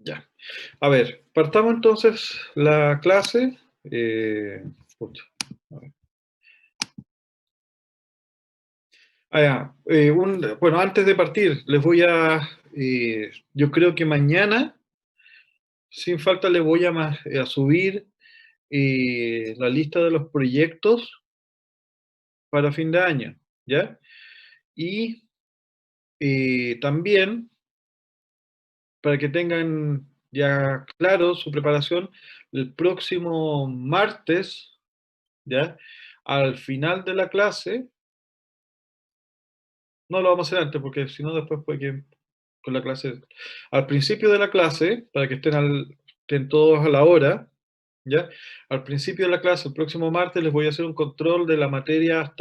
Ya. A ver, partamos entonces la clase. Pucha, a ver. Ya. Bueno, antes de partir, yo creo que mañana, sin falta, les voy a subir la lista de los proyectos para fin de año, ¿ya? Y también, para que tengan ya claro su preparación, el próximo martes, ¿ya? Al final de la clase, no lo vamos a hacer antes porque si no después puede que con la clase, al principio de la clase, para que estén todos a la hora, ¿ya? Al principio de la clase, el próximo martes, les voy a hacer un control de la materia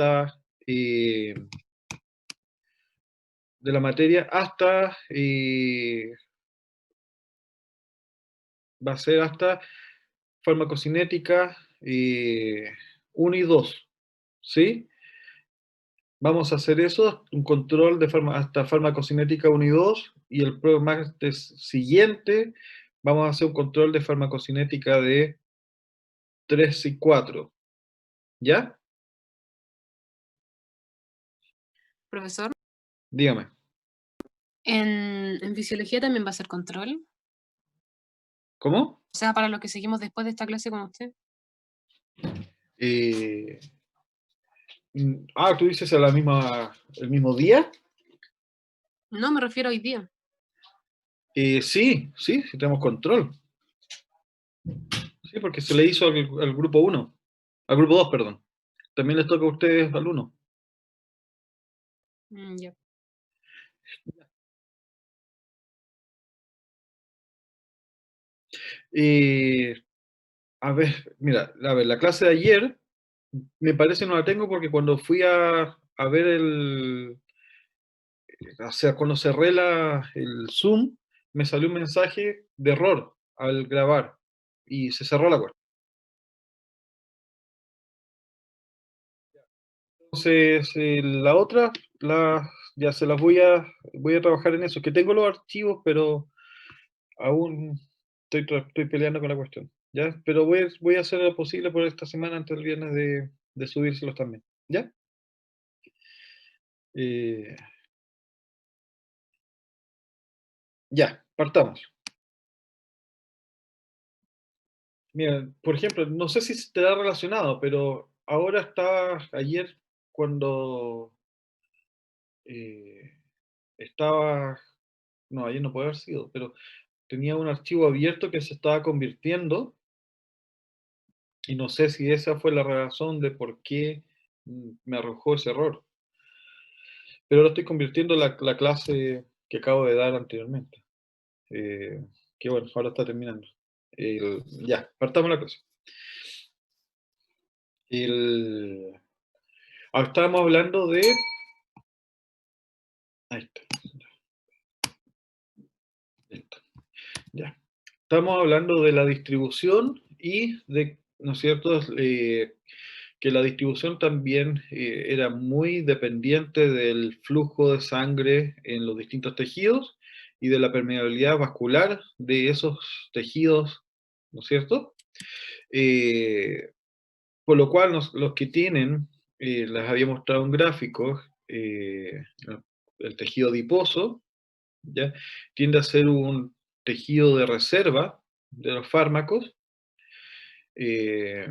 va a ser hasta farmacocinética 1 y 2, ¿sí? Vamos a hacer eso, un control hasta farmacocinética 1 y 2, y el martes siguiente vamos a hacer un control de farmacocinética de 3 y 4, ¿ya? Profesor, Dígame. en fisiología también va a ser control. ¿Cómo? O sea, para lo que seguimos después de esta clase con usted. Eh, ¿Tú dices el mismo día? No, me refiero a hoy día. Sí, sí, sí tenemos control. Sí, porque se le hizo al grupo 1, al grupo 2, perdón. También les toca a ustedes al 1. Ya. Eh, la clase de ayer, me parece no la tengo porque cuando fui a ver o sea, cuando cerré el Zoom, me salió un mensaje de error al grabar y se cerró la cuenta. Entonces, la otra, ya se las voy a trabajar en eso, que tengo los archivos, pero aún estoy peleando con la cuestión, ¿ya? Pero voy a hacer lo posible por esta semana antes del viernes de subírselos también, ¿ya? Eh, ya, partamos. Mira, por ejemplo, no sé si te da relacionado, pero ayer cuando eh, estaba, no, ayer no puede haber sido, pero tenía un archivo abierto que se estaba convirtiendo y no sé si esa fue la razón de por qué me arrojó ese error. Pero ahora estoy convirtiendo la clase que acabo de dar anteriormente. Eh, que bueno, ahora está terminando. Ya, partamos la clase. Estábamos hablando de... Ahí está. Listo. Ya. Estamos hablando de la distribución y de, ¿no es cierto?, que la distribución también era muy dependiente del flujo de sangre en los distintos tejidos y de la permeabilidad vascular de esos tejidos, ¿no es cierto? Eh, por lo cual los que tienen, les había mostrado un gráfico, el tejido adiposo, ¿ya? Tiende a ser un tejido de reserva de los fármacos, eh,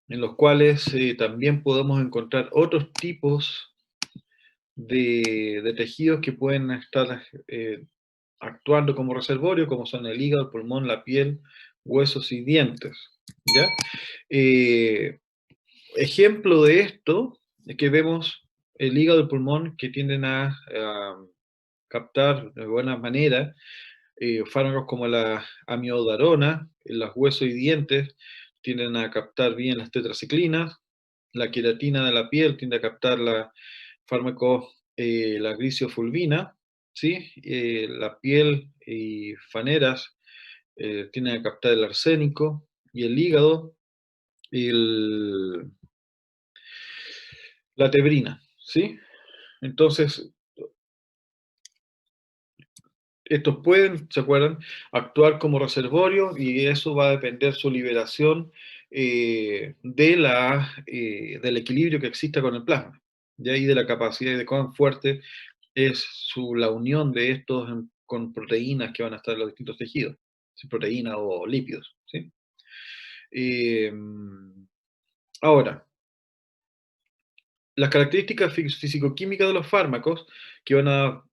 en los cuales también podemos encontrar otros tipos de tejidos que pueden estar actuando como reservorio, como son el hígado, el pulmón, la piel, huesos y dientes, ¿ya? Ejemplo de esto es que vemos el hígado y el pulmón que tienden a captar de buena manera fármacos como la amiodarona, los huesos y dientes tienden a captar bien las tetraciclinas, la queratina de la piel tiende a captar fármacos, la gliciofulvina, ¿sí? La piel y faneras tienden a captar el arsénico, y el hígado, el, la tebrina, ¿sí? Entonces, Estos pueden, ¿se acuerdan?, actuar como reservorio y eso va a depender su liberación del equilibrio que exista con el plasma, de ahí de la capacidad y de cuán fuerte es la unión de estos con proteínas que van a estar en los distintos tejidos, si proteínas o lípidos, ¿sí? Eh, Ahora, las características físico-químicas de los fármacos, que van a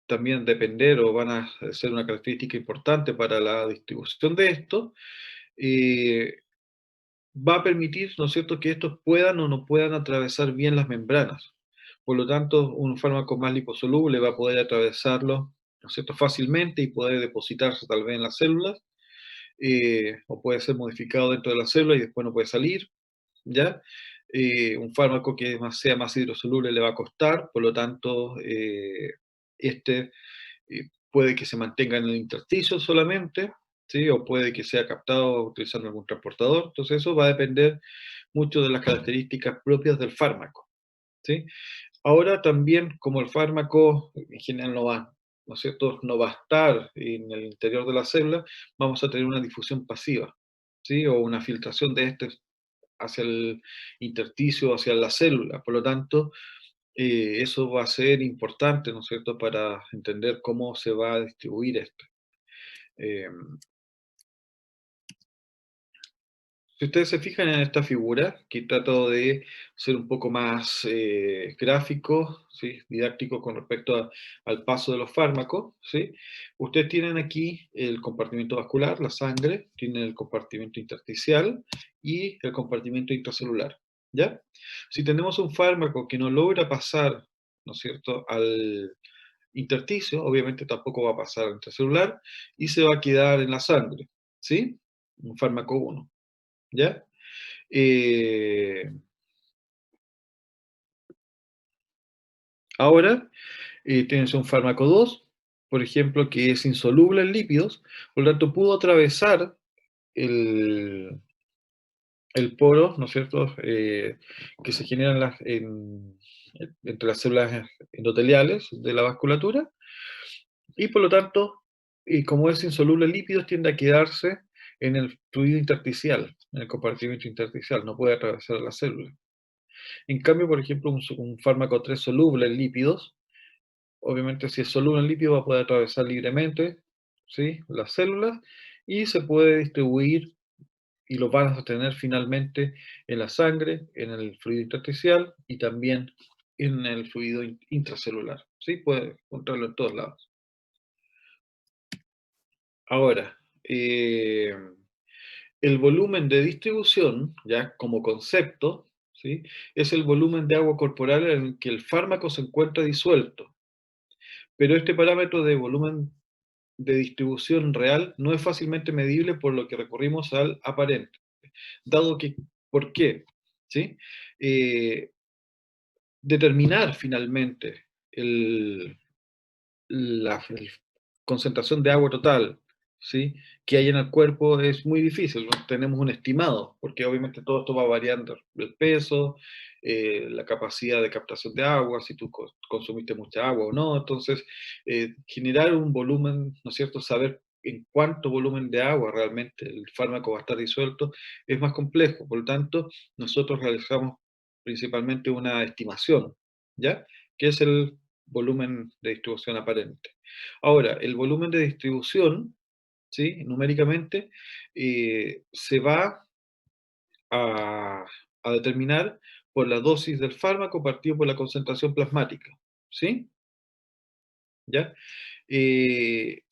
también depender o van a ser una característica importante para la distribución de esto, eh, va a permitir, ¿no es cierto?, que estos puedan o no puedan atravesar bien las membranas. Por lo tanto, un fármaco más liposoluble va a poder atravesarlo, ¿no es cierto?, fácilmente y poder depositarse tal vez en las células, o puede ser modificado dentro de la célula y después no puede salir, ¿ya? Un fármaco que sea más hidrosoluble le va a costar, por lo tanto, este puede que se mantenga en el intersticio solamente, ¿sí? O puede que sea captado utilizando algún transportador. Entonces, eso va a depender mucho de las características propias del fármaco, ¿sí? Ahora también, como el fármaco en general ¿no es cierto?, no va a estar en el interior de la célula, vamos a tener una difusión pasiva, ¿sí? O una filtración de este hacia el intersticio, hacia la célula. Por lo tanto, eso va a ser importante, ¿no es cierto?, para entender cómo se va a distribuir esto. Eh, si ustedes se fijan en esta figura, que trato de ser un poco más gráfico, ¿sí?, didáctico con respecto al paso de los fármacos, ¿sí? Ustedes tienen aquí el compartimento vascular, la sangre, tienen el compartimento intersticial y el compartimento intracelular, ¿ya? Si tenemos un fármaco que no logra pasar, ¿no es cierto?, al intersticio, obviamente tampoco va a pasar al intracelular y se va a quedar en la sangre, ¿sí? Un fármaco 1, ¿ya? Eh, Ahora tienes un fármaco 2, por ejemplo, que es insoluble en lípidos, por lo tanto pudo atravesar el, el poro, ¿no es cierto?, que se generan entre las células endoteliales de la vasculatura, y por lo tanto, como es insoluble en lípidos, tiende a quedarse en el fluido intersticial, en el compartimento intersticial, no puede atravesar la célula. En cambio, por ejemplo, un fármaco 3 soluble en lípidos, obviamente si es soluble en lípidos va a poder atravesar libremente, ¿sí?, las células y se puede distribuir y lo van a tener finalmente en la sangre, en el fluido intersticial y también en el fluido intracelular, ¿sí? Puede encontrarlo en todos lados. Ahora, el volumen de distribución, ya como concepto, ¿sí?, es el volumen de agua corporal en el que el fármaco se encuentra disuelto. Pero este parámetro de volumen de distribución real no es fácilmente medible, por lo que recurrimos al aparente. Dado que, ¿por qué? ¿Sí? Eh, Determinar finalmente el, la concentración de agua total, ¿sí?, que hay en el cuerpo es muy difícil. ¿No? Tenemos un estimado, porque obviamente todo esto va variando, el peso, la capacidad de captación de agua, si tú consumiste mucha agua o no. Entonces, generar un volumen, ¿no es cierto?, saber en cuánto volumen de agua realmente el fármaco va a estar disuelto, es más complejo. Por lo tanto, nosotros realizamos principalmente una estimación, ¿ya?, que es el volumen de distribución aparente. Ahora, el volumen de distribución, ¿sí?, numéricamente, se va a, a determinar por la dosis del fármaco partido por la concentración plasmática, ¿sí? ¿Ya? Eh,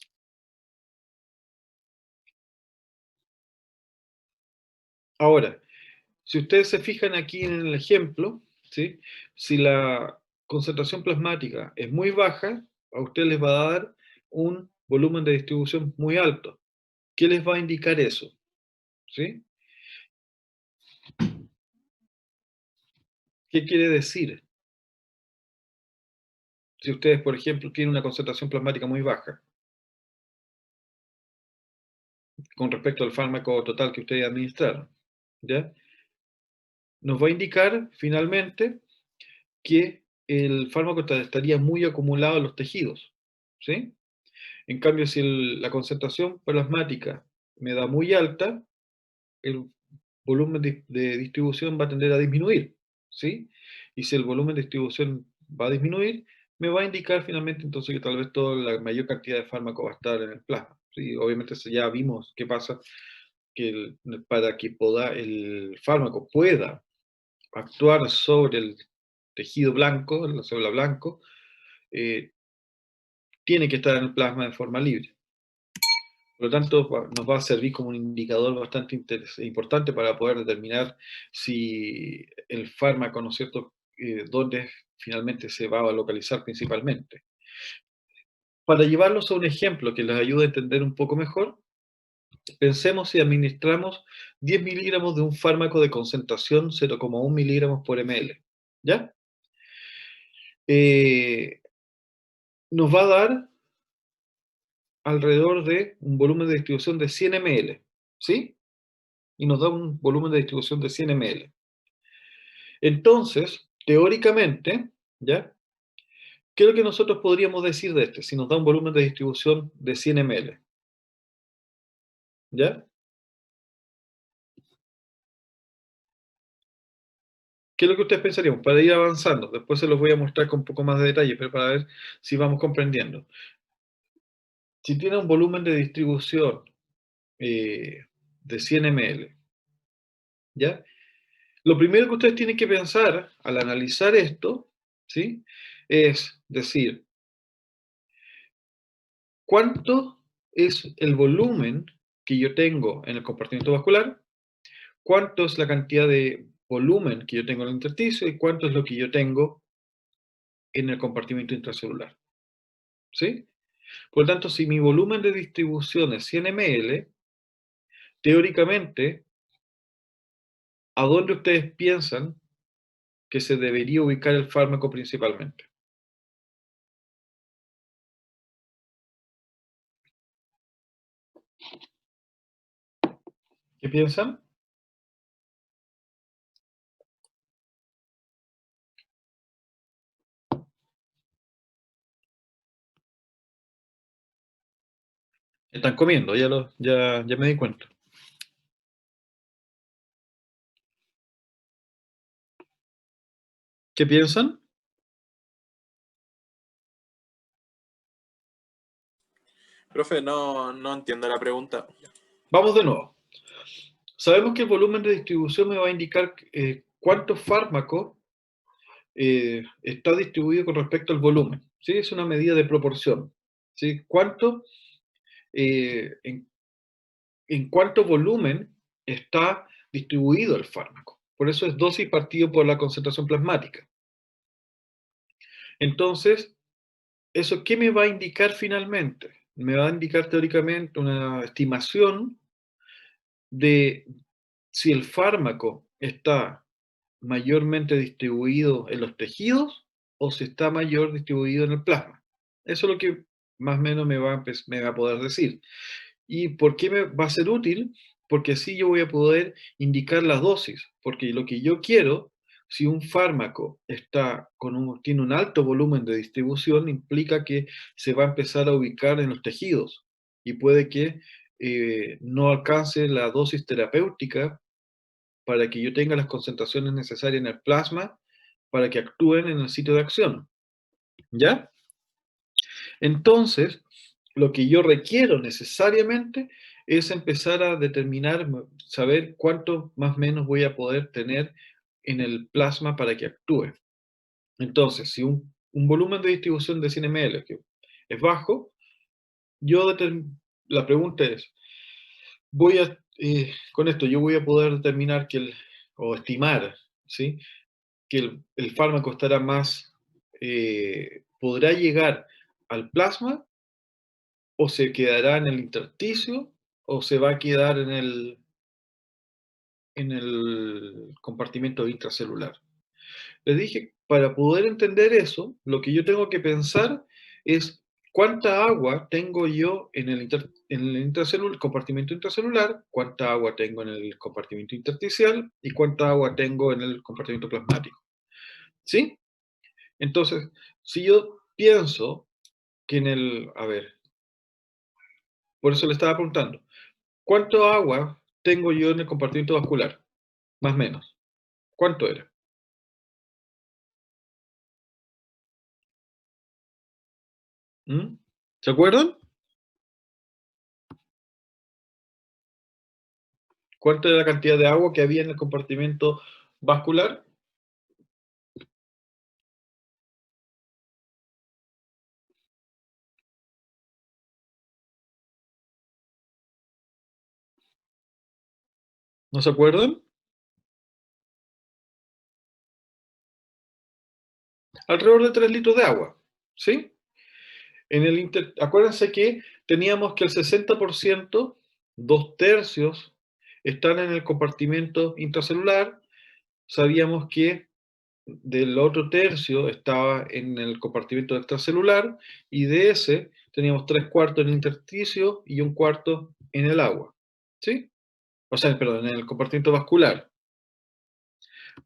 Ahora, si ustedes se fijan aquí en el ejemplo, ¿sí?, si la concentración plasmática es muy baja, a ustedes les va a dar un volumen de distribución muy alto. ¿Qué les va a indicar eso? ¿Sí? ¿Qué quiere decir? Si ustedes, por ejemplo, tienen una concentración plasmática muy baja con respecto al fármaco total que ustedes administraron, ¿ya? Nos va a indicar finalmente que el fármaco estaría muy acumulado en los tejidos, ¿sí? En cambio, si la concentración plasmática me da muy alta, el volumen de distribución va a tender a disminuir, ¿sí? Y si el volumen de distribución va a disminuir, me va a indicar finalmente entonces que tal vez toda la mayor cantidad de fármaco va a estar en el plasma, ¿sí? Obviamente ya vimos qué pasa, que para que el fármaco pueda actuar sobre el tejido blanco, la célula blanco, eh, tiene que estar en el plasma de forma libre. Por lo tanto, nos va a servir como un indicador bastante importante para poder determinar si el fármaco, ¿no es cierto?, dónde finalmente se va a localizar principalmente. Para llevarlos a un ejemplo que les ayude a entender un poco mejor, pensemos si administramos 10 miligramos de un fármaco de concentración 0,1 miligramos por ml, ¿ya? Nos va a dar alrededor de un volumen de distribución de 100 ml, ¿sí? Y nos da un volumen de distribución de 100 ml. Entonces, teóricamente, ¿ya? ¿Qué es lo que nosotros podríamos decir de este? Si nos da un volumen de distribución de 100 ml, ¿ya? ¿Qué es lo que ustedes pensarían? Para ir avanzando, después se los voy a mostrar con un poco más de detalle, pero para ver si vamos comprendiendo. Si tiene un volumen de distribución de 100 ml, ¿ya? Lo primero que ustedes tienen que pensar al analizar esto, ¿sí? Es decir, ¿cuánto es el volumen que yo tengo en el compartimento vascular? ¿Cuánto es la cantidad de volumen que yo tengo en el intersticio? ¿Y cuánto es lo que yo tengo en el compartimento intracelular? ¿Sí? Por lo tanto, si mi volumen de distribución es 100 ml, teóricamente, ¿a dónde ustedes piensan que se debería ubicar el fármaco principalmente? ¿Qué piensan? Están comiendo, ya me di cuenta. ¿Qué piensan? Profe, no entiendo la pregunta. Vamos de nuevo. Sabemos que el volumen de distribución me va a indicar cuánto fármaco está distribuido con respecto al volumen. ¿Sí? Es una medida de proporción. ¿Sí? Eh, en, en cuánto volumen está distribuido el fármaco. Por eso es dosis partido por la concentración plasmática. Entonces, ¿eso qué me va a indicar finalmente? Me va a indicar teóricamente una estimación de si el fármaco está mayormente distribuido en los tejidos o si está mayor distribuido en el plasma. Eso es lo que más o menos me va a poder decir. ¿Y por qué me va a ser útil? Porque así yo voy a poder indicar la dosis, porque lo que yo quiero, si un fármaco tiene un alto volumen de distribución, implica que se va a empezar a ubicar en los tejidos y puede que no alcance la dosis terapéutica para que yo tenga las concentraciones necesarias en el plasma para que actúen en el sitio de acción. ¿Ya? Entonces, lo que yo requiero necesariamente es empezar a determinar, saber cuánto más o menos voy a poder tener en el plasma para que actúe. Entonces, si un volumen de distribución de 100 ml que es bajo, la pregunta es, con esto yo voy a poder determinar o estimar, ¿sí?, que el fármaco estará podrá llegar al plasma o se quedará en el intersticio o se va a quedar en el compartimento intracelular. Les dije, para poder entender eso, lo que yo tengo que pensar es cuánta agua tengo yo en el compartimento intracelular, cuánta agua tengo en el compartimento intersticial y cuánta agua tengo en el compartimento plasmático. ¿Sí? Entonces, si yo pienso que a ver, Por eso le estaba preguntando, ¿cuánto agua tengo yo en el compartimento vascular? Más o menos. ¿Cuánto era? ¿Mm? ¿Se acuerdan? ¿Cuánto era la cantidad de agua que había en el compartimento vascular? ¿No se acuerdan? Alrededor de 3 litros de agua, ¿sí? Acuérdense que teníamos que el 60%, 2/3, están en el compartimento intracelular. Sabíamos que del otro tercio estaba en el compartimento extracelular y de ese teníamos 3/4 en el intersticio y 1/4 en el agua, ¿sí? O sea, perdón, en el compartimento vascular.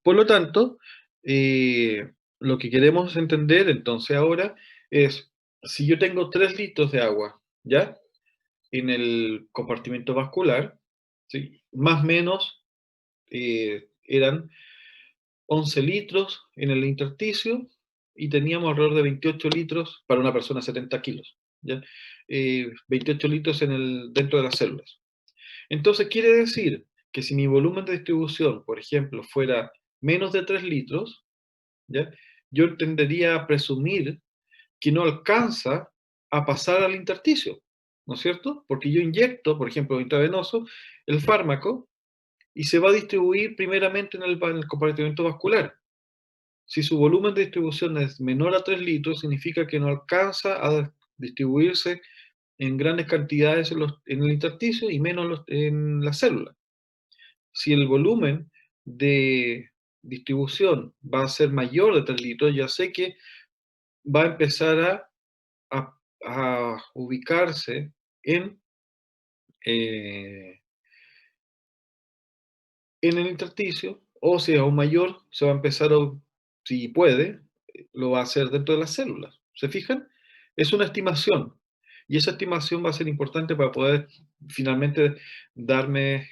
Por lo tanto, lo que queremos entender entonces ahora es, si yo tengo 3 litros de agua, ¿ya? En el compartimento vascular, ¿sí? Más o menos eran 11 litros en el intersticio y teníamos alrededor de 28 litros para una persona de 70 kilos, ¿ya? 28 litros dentro de las células. Entonces quiere decir que si mi volumen de distribución, por ejemplo, fuera menos de 3 litros, ¿ya? Yo tendería a presumir que no alcanza a pasar al intersticio, ¿no es cierto? Porque yo inyecto, por ejemplo, intravenoso, el fármaco y se va a distribuir primeramente en el compartimento vascular. Si su volumen de distribución es menor a 3 litros, significa que no alcanza a distribuirse en grandes cantidades en el intersticio y menos en la célula. Si el volumen de distribución va a ser mayor de 3 litros, ya sé que va a empezar a ubicarse eh, en el intersticio, o si es aún mayor, se va a empezar si puede, lo va a hacer dentro de las células. ¿Se fijan? Es una estimación. Y esa estimación va a ser importante para poder finalmente darme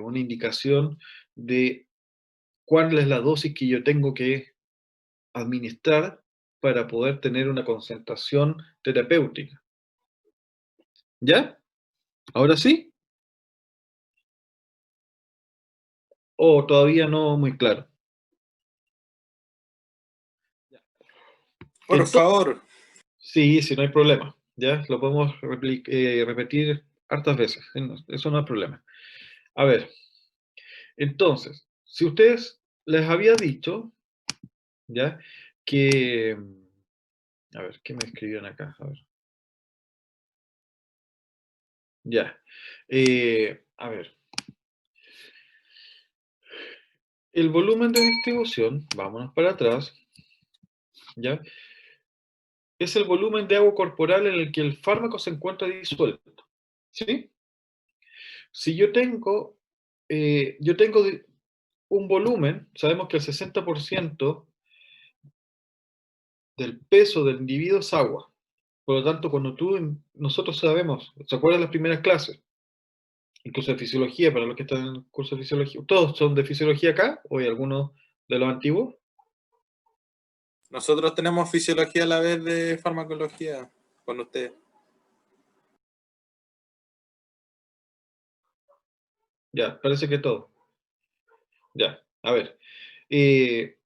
una indicación de cuál es la dosis que yo tengo que administrar para poder tener una concentración terapéutica. ¿Ya? ¿Ahora sí? ¿O todavía no muy claro? Por favor. Sí, sí, no hay problema. Ya lo podemos repetir hartas veces. Eso no es problema. A ver, entonces, si ustedes les había dicho, ya, que. A ver, ¿qué me escribieron acá? A ver. Ya. A ver. El volumen de distribución, vámonos para atrás, ¿ya? Es el volumen de agua corporal en el que el fármaco se encuentra disuelto. ¿Sí? Si yo tengo un volumen, sabemos que el 60% del peso del individuo es agua. Por lo tanto, nosotros sabemos, ¿se acuerdan de las primeras clases? Incluso de fisiología, para los que están en el curso de fisiología. ¿Todos son de fisiología acá? ¿O hay algunos de los antiguos? Nosotros tenemos fisiología a la vez de farmacología con usted. Ya, parece que todo. Ya, a ver. Eh,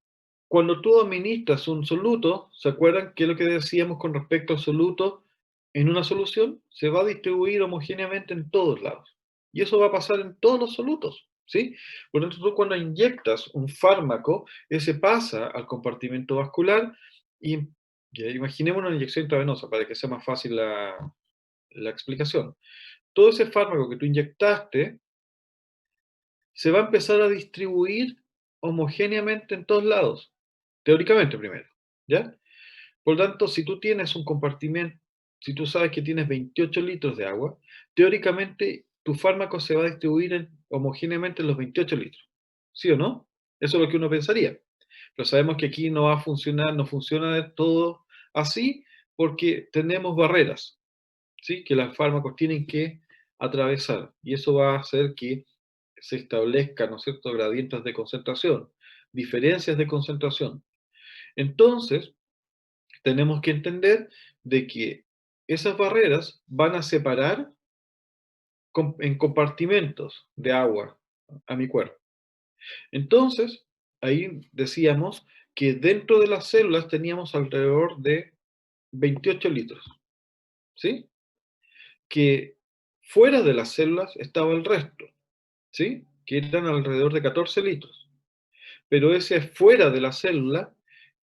Cuando tú administras un soluto, ¿se acuerdan qué es lo que decíamos con respecto al soluto en una solución? Se va a distribuir homogéneamente en todos lados. Y eso va a pasar en todos los solutos, ¿sí? Por lo tanto, tú cuando inyectas un fármaco, ese pasa al compartimento vascular y ya, imaginemos una inyección intravenosa para que sea más fácil la explicación. Todo ese fármaco que tú inyectaste se va a empezar a distribuir homogéneamente en todos lados, teóricamente primero, ¿ya? Por lo tanto, si tú tienes un compartimento, si tú sabes que tienes 28 litros de agua, teóricamente tu fármaco se va a distribuir homogéneamente en los 28 litros, ¿sí o no? Eso es lo que uno pensaría. Pero sabemos que aquí no va a funcionar, no funciona de todo así, porque tenemos barreras, ¿sí? Que los fármacos tienen que atravesar. Y eso va a hacer que se establezcan, ¿no es cierto?, gradientes de concentración, diferencias de concentración. Entonces, tenemos que entender de que esas barreras van a separar en compartimentos de agua a mi cuerpo. Entonces, ahí decíamos que dentro de las células teníamos alrededor de 28 litros, ¿sí? Que fuera de las células estaba el resto, ¿sí? Que eran alrededor de 14 litros. Pero ese fuera de la célula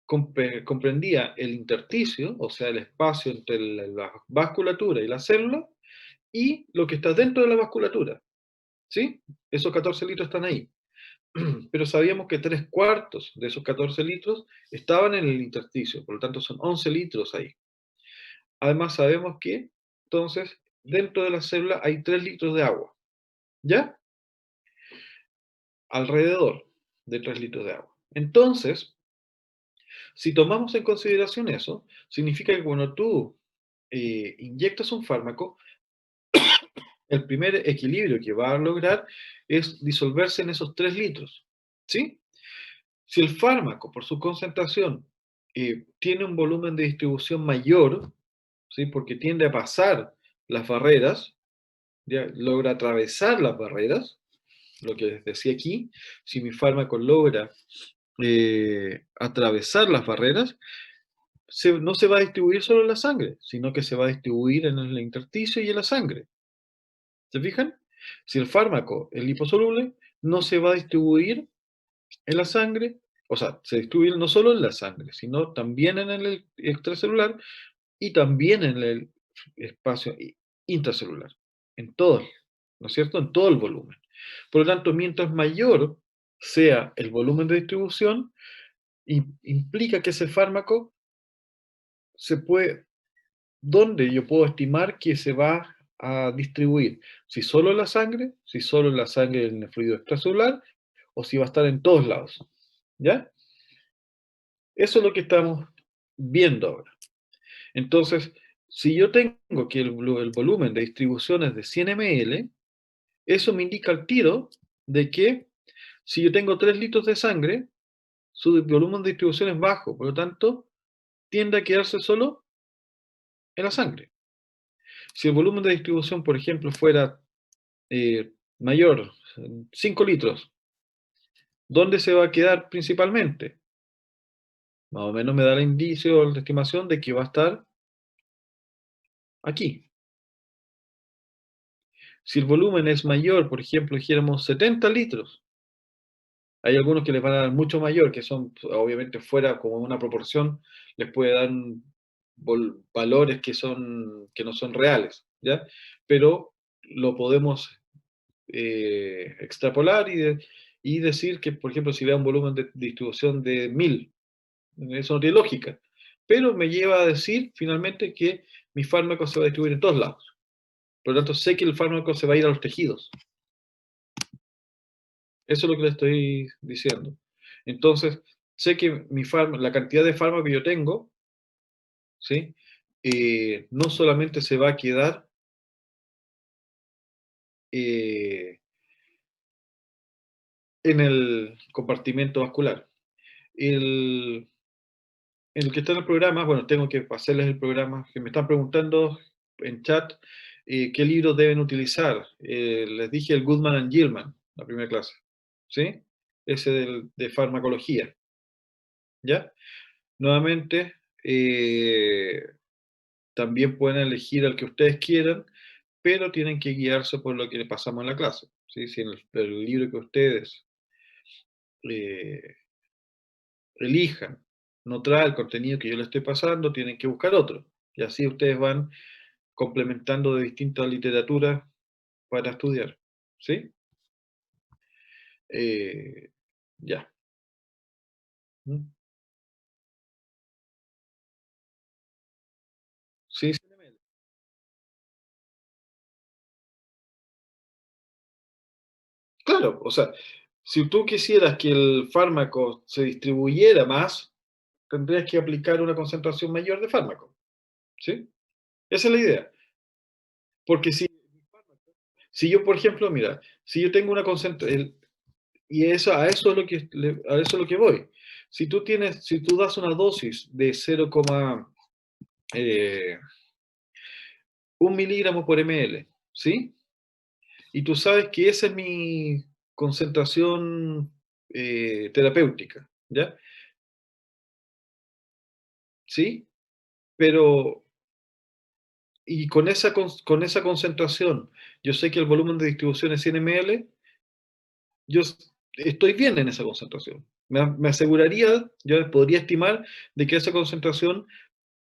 comprendía el intersticio, o sea, el espacio entre la vasculatura y la célula, y lo que está dentro de la vasculatura, ¿sí? Esos 14 litros están ahí. Pero sabíamos que 3/4 de esos 14 litros estaban en el intersticio, por lo tanto son 11 litros ahí. Además sabemos que, entonces, dentro de la célula hay 3 litros de agua, ¿ya? Alrededor de 3 litros de agua. Entonces, si tomamos en consideración eso, significa que cuando tú inyectas un fármaco, el primer equilibrio que va a lograr es disolverse en esos 3 litros, ¿sí? Si el fármaco, por su concentración, tiene un volumen de distribución mayor, ¿sí? Porque tiende a pasar las barreras, ¿ya? Logra atravesar las barreras, lo que les decía aquí, si mi fármaco logra atravesar las barreras, no se va a distribuir solo en la sangre, sino que se va a distribuir en el intersticio y en la sangre. ¿Se fijan? Si el fármaco es liposoluble, no se va a distribuir en la sangre, o sea, se distribuye no solo en la sangre, sino también en el extracelular y también en el espacio intracelular, en todo, ¿no es cierto? En todo el volumen. Por lo tanto, mientras mayor sea el volumen de distribución, implica que ese fármaco se puede, ¿dónde yo puedo estimar que se va a distribuir? Si solo en la sangre, si solo en la sangre en el fluido extracelular, o si va a estar en todos lados. ¿Ya? Eso es lo que estamos viendo ahora. Entonces, si yo tengo que el volumen de distribución es de 100 ml, eso me indica al tiro de que si yo tengo 3 litros de sangre, su volumen de distribución es bajo, por lo tanto, tiende a quedarse solo en la sangre. Si el volumen de distribución, por ejemplo, fuera mayor, 5 litros, ¿dónde se va a quedar principalmente? Más o menos me da el indicio o la estimación de que va a estar aquí. Si el volumen es mayor, por ejemplo, dijéramos 70 litros, hay algunos que les van a dar mucho mayor, que son obviamente fuera como una proporción, les puede dar valores que no son reales, ¿ya? Pero lo podemos extrapolar y decir que, por ejemplo, si le da un volumen de distribución de 1000, eso no tiene lógica, pero me lleva a decir finalmente que mi fármaco se va a distribuir en todos lados. Por lo tanto, sé que el fármaco se va a ir a los tejidos. Eso es lo que le estoy diciendo. Entonces, sé que la cantidad de fármaco que yo tengo, ¿sí? No solamente se va a quedar en el compartimento vascular. El que está en el programa, bueno, tengo que hacerles el programa, que me están preguntando en chat qué libros deben utilizar. Les dije el Goodman and Gilman, la primera clase, ¿sí? Ese de farmacología, ¿ya? Nuevamente, también pueden elegir al que ustedes quieran, pero tienen que guiarse por lo que le pasamos en la clase, ¿sí? Si en el libro que ustedes eh, elijan no trae el contenido que yo les estoy pasando, tienen que buscar otro. Y así ustedes van complementando de distintas literaturas para estudiar. ¿Sí? Ya. ¿Mm? Sí, sí. Claro, o sea, si tú quisieras que el fármaco se distribuyera más, tendrías que aplicar una concentración mayor de fármaco. ¿Sí? Esa es la idea. Porque si yo, por ejemplo, mira, si yo tengo una concentración, y a eso es lo que voy. Si tú das una dosis de 0,1 miligramo por ml, ¿sí? Y tú sabes que esa es mi concentración terapéutica, ¿ya? ¿Sí? Pero, y con esa concentración, yo sé que el volumen de distribución es 100 ml, yo estoy bien en esa concentración. Me aseguraría, yo podría estimar de que esa concentración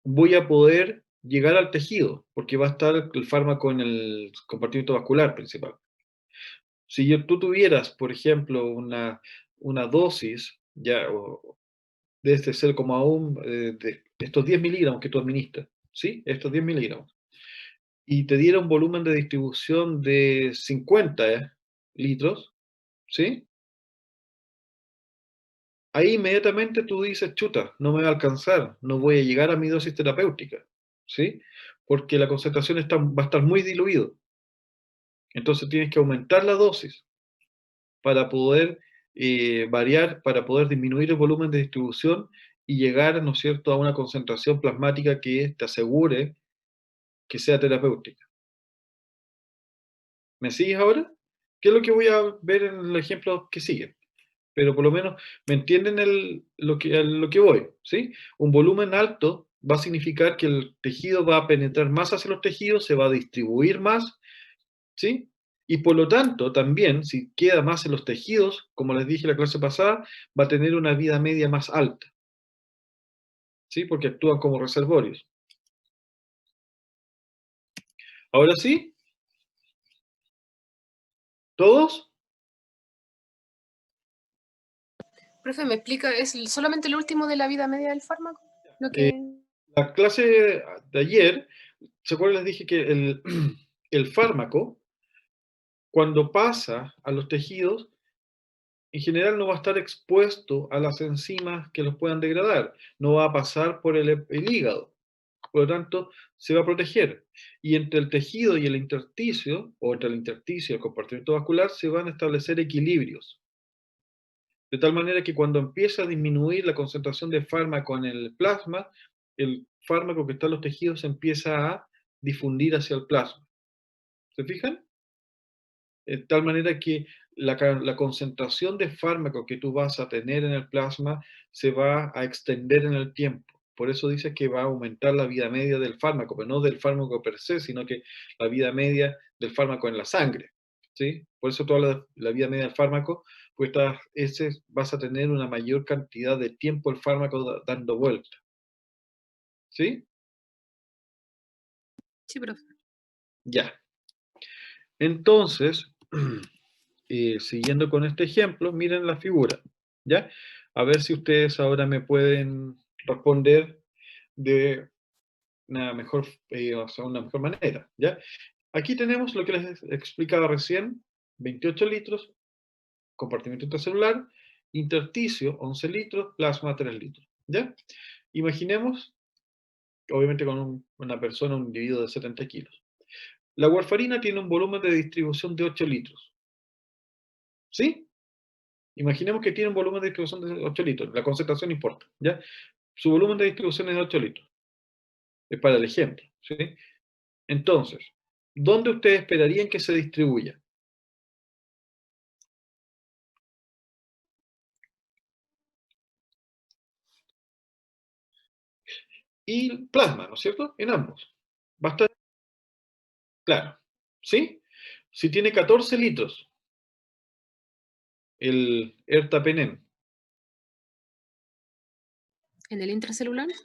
voy a poder llegar al tejido, porque va a estar el fármaco en el compartimento vascular principal. Si tú tuvieras, por ejemplo, una dosis ya, de este 0,1, de estos 10 miligramos que tú administras, ¿sí? Estos 10 miligramos, y te diera un volumen de distribución de 50 litros, ¿sí? Ahí inmediatamente tú dices, chuta, no me va a alcanzar, no voy a llegar a mi dosis terapéutica, ¿sí? Porque la concentración va a estar muy diluido. Entonces tienes que aumentar la dosis para poder variar, para poder disminuir el volumen de distribución y llegar, ¿no es cierto?, a una concentración plasmática que te asegure que sea terapéutica. ¿Me sigues ahora? ¿Qué es lo que voy a ver en el ejemplo que sigue? Pero por lo menos me entienden lo que voy, ¿sí? Un volumen alto va a significar que el tejido va a penetrar más hacia los tejidos, se va a distribuir más, ¿sí? Y por lo tanto, también, si queda más en los tejidos, como les dije la clase pasada, va a tener una vida media más alta, ¿sí? Porque actúan como reservorios. Ahora sí, ¿todos? Profe, ¿me explica? ¿Es solamente el último de la vida media del fármaco? Lo Eh, que... La clase de ayer, ¿se acuerdan? Les dije que el fármaco, cuando pasa a los tejidos, en general no va a estar expuesto a las enzimas que los puedan degradar, no va a pasar por el hígado, por lo tanto se va a proteger. Y entre el tejido y el intersticio, o entre el intersticio y el compartimento vascular, se van a establecer equilibrios. De tal manera que cuando empieza a disminuir la concentración de fármaco en el plasma, el fármaco que está en los tejidos empieza a difundir hacia el plasma. ¿Se fijan? De tal manera que la concentración de fármaco que tú vas a tener en el plasma se va a extender en el tiempo. Por eso dice que va a aumentar la vida media del fármaco, pero no del fármaco per se, sino que la vida media del fármaco en la sangre. ¿Sí? Por eso toda la vida media del fármaco, pues vas a tener una mayor cantidad de tiempo el fármaco dando vuelta. ¿Sí? Sí, profe. Ya. Entonces, siguiendo con este ejemplo, miren la figura, ¿ya? A ver si ustedes ahora me pueden responder de una mejor, o sea, una mejor manera, ¿ya? Aquí tenemos lo que les explicaba recién, 28 litros, compartimento intracelular, intersticio 11 litros, plasma 3 litros, ¿ya? Imaginemos, obviamente con una persona, un individuo de 70 kilos. La warfarina tiene un volumen de distribución de 8 litros, ¿sí? Imaginemos que tiene un volumen de distribución de 8 litros, la concentración no importa, ¿ya? Su volumen de distribución es de 8 litros, es para el ejemplo, ¿sí? Entonces, ¿dónde ustedes esperarían que se distribuya? Y plasma, ¿no es cierto? En ambos. Va a estar claro, ¿sí? Si tiene 14 litros, el ertapenem, ¿En el intracelular? ¿no es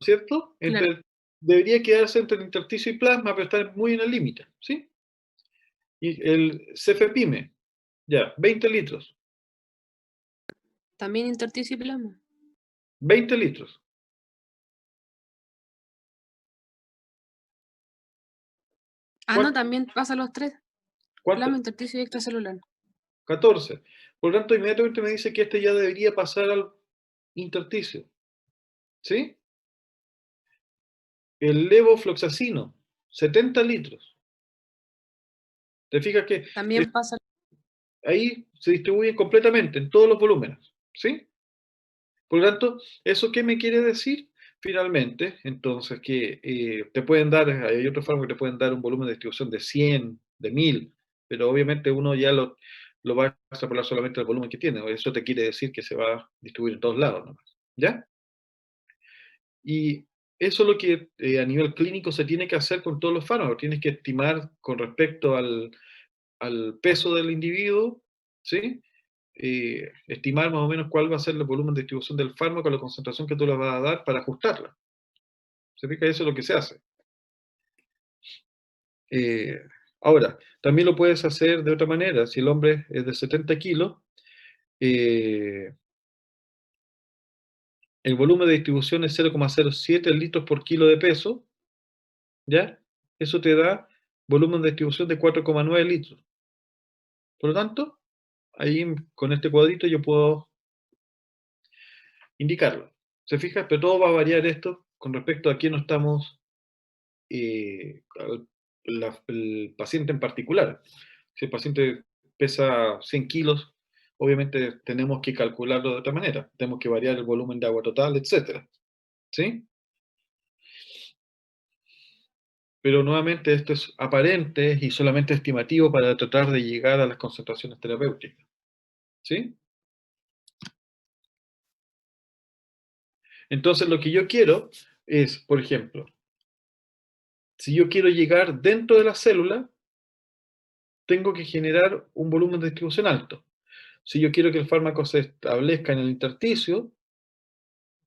cierto? Claro. Debería quedarse entre el intersticio y plasma, pero está muy en el límite, ¿sí? Y el cefepime, ya, 20 litros, También intersticio y plasma. 20 litros. Ah, no, también pasa los tres. ¿Cuánto? Plasma, intersticio y extracelular. 14. Por lo tanto, inmediatamente me dice que este ya debería pasar al intersticio. ¿Sí? El levofloxacino, 70 litros. ¿Te fijas que También pasa. ahí se distribuyen completamente en todos los volúmenes? ¿Sí? Por lo tanto, ¿eso qué me quiere decir? Finalmente, entonces, que te pueden dar, hay otros fármacos que te pueden dar un volumen de distribución de 100, de 1000, pero obviamente uno ya lo va a extrapolar solamente al volumen que tiene. Eso te quiere decir que se va a distribuir en todos lados nomás. ¿Ya? Y eso es lo que a nivel clínico se tiene que hacer con todos los fármacos. Tienes que estimar con respecto al peso del individuo, ¿sí? Estimar más o menos cuál va a ser el volumen de distribución del fármaco, la concentración que tú le vas a dar para ajustarla. ¿Se fija? Eso es lo que se hace. Ahora, también lo puedes hacer de otra manera. Si el hombre es de 70 kilos, el volumen de distribución es 0,07 litros por kilo de peso, ¿ya? Eso te da volumen de distribución de 4,9 litros. Por lo tanto, ahí con este cuadrito yo puedo indicarlo. ¿Se fija? Pero todo va a variar esto con respecto a quién no estamos, el paciente en particular. Si el paciente pesa 100 kilos, obviamente tenemos que calcularlo de otra manera. Tenemos que variar el volumen de agua total, etc. ¿Sí? Pero nuevamente esto es aparente y solamente estimativo para tratar de llegar a las concentraciones terapéuticas. ¿Sí? Entonces lo que yo quiero es, por ejemplo, si yo quiero llegar dentro de la célula, tengo que generar un volumen de distribución alto. Si yo quiero que el fármaco se establezca en el intersticio,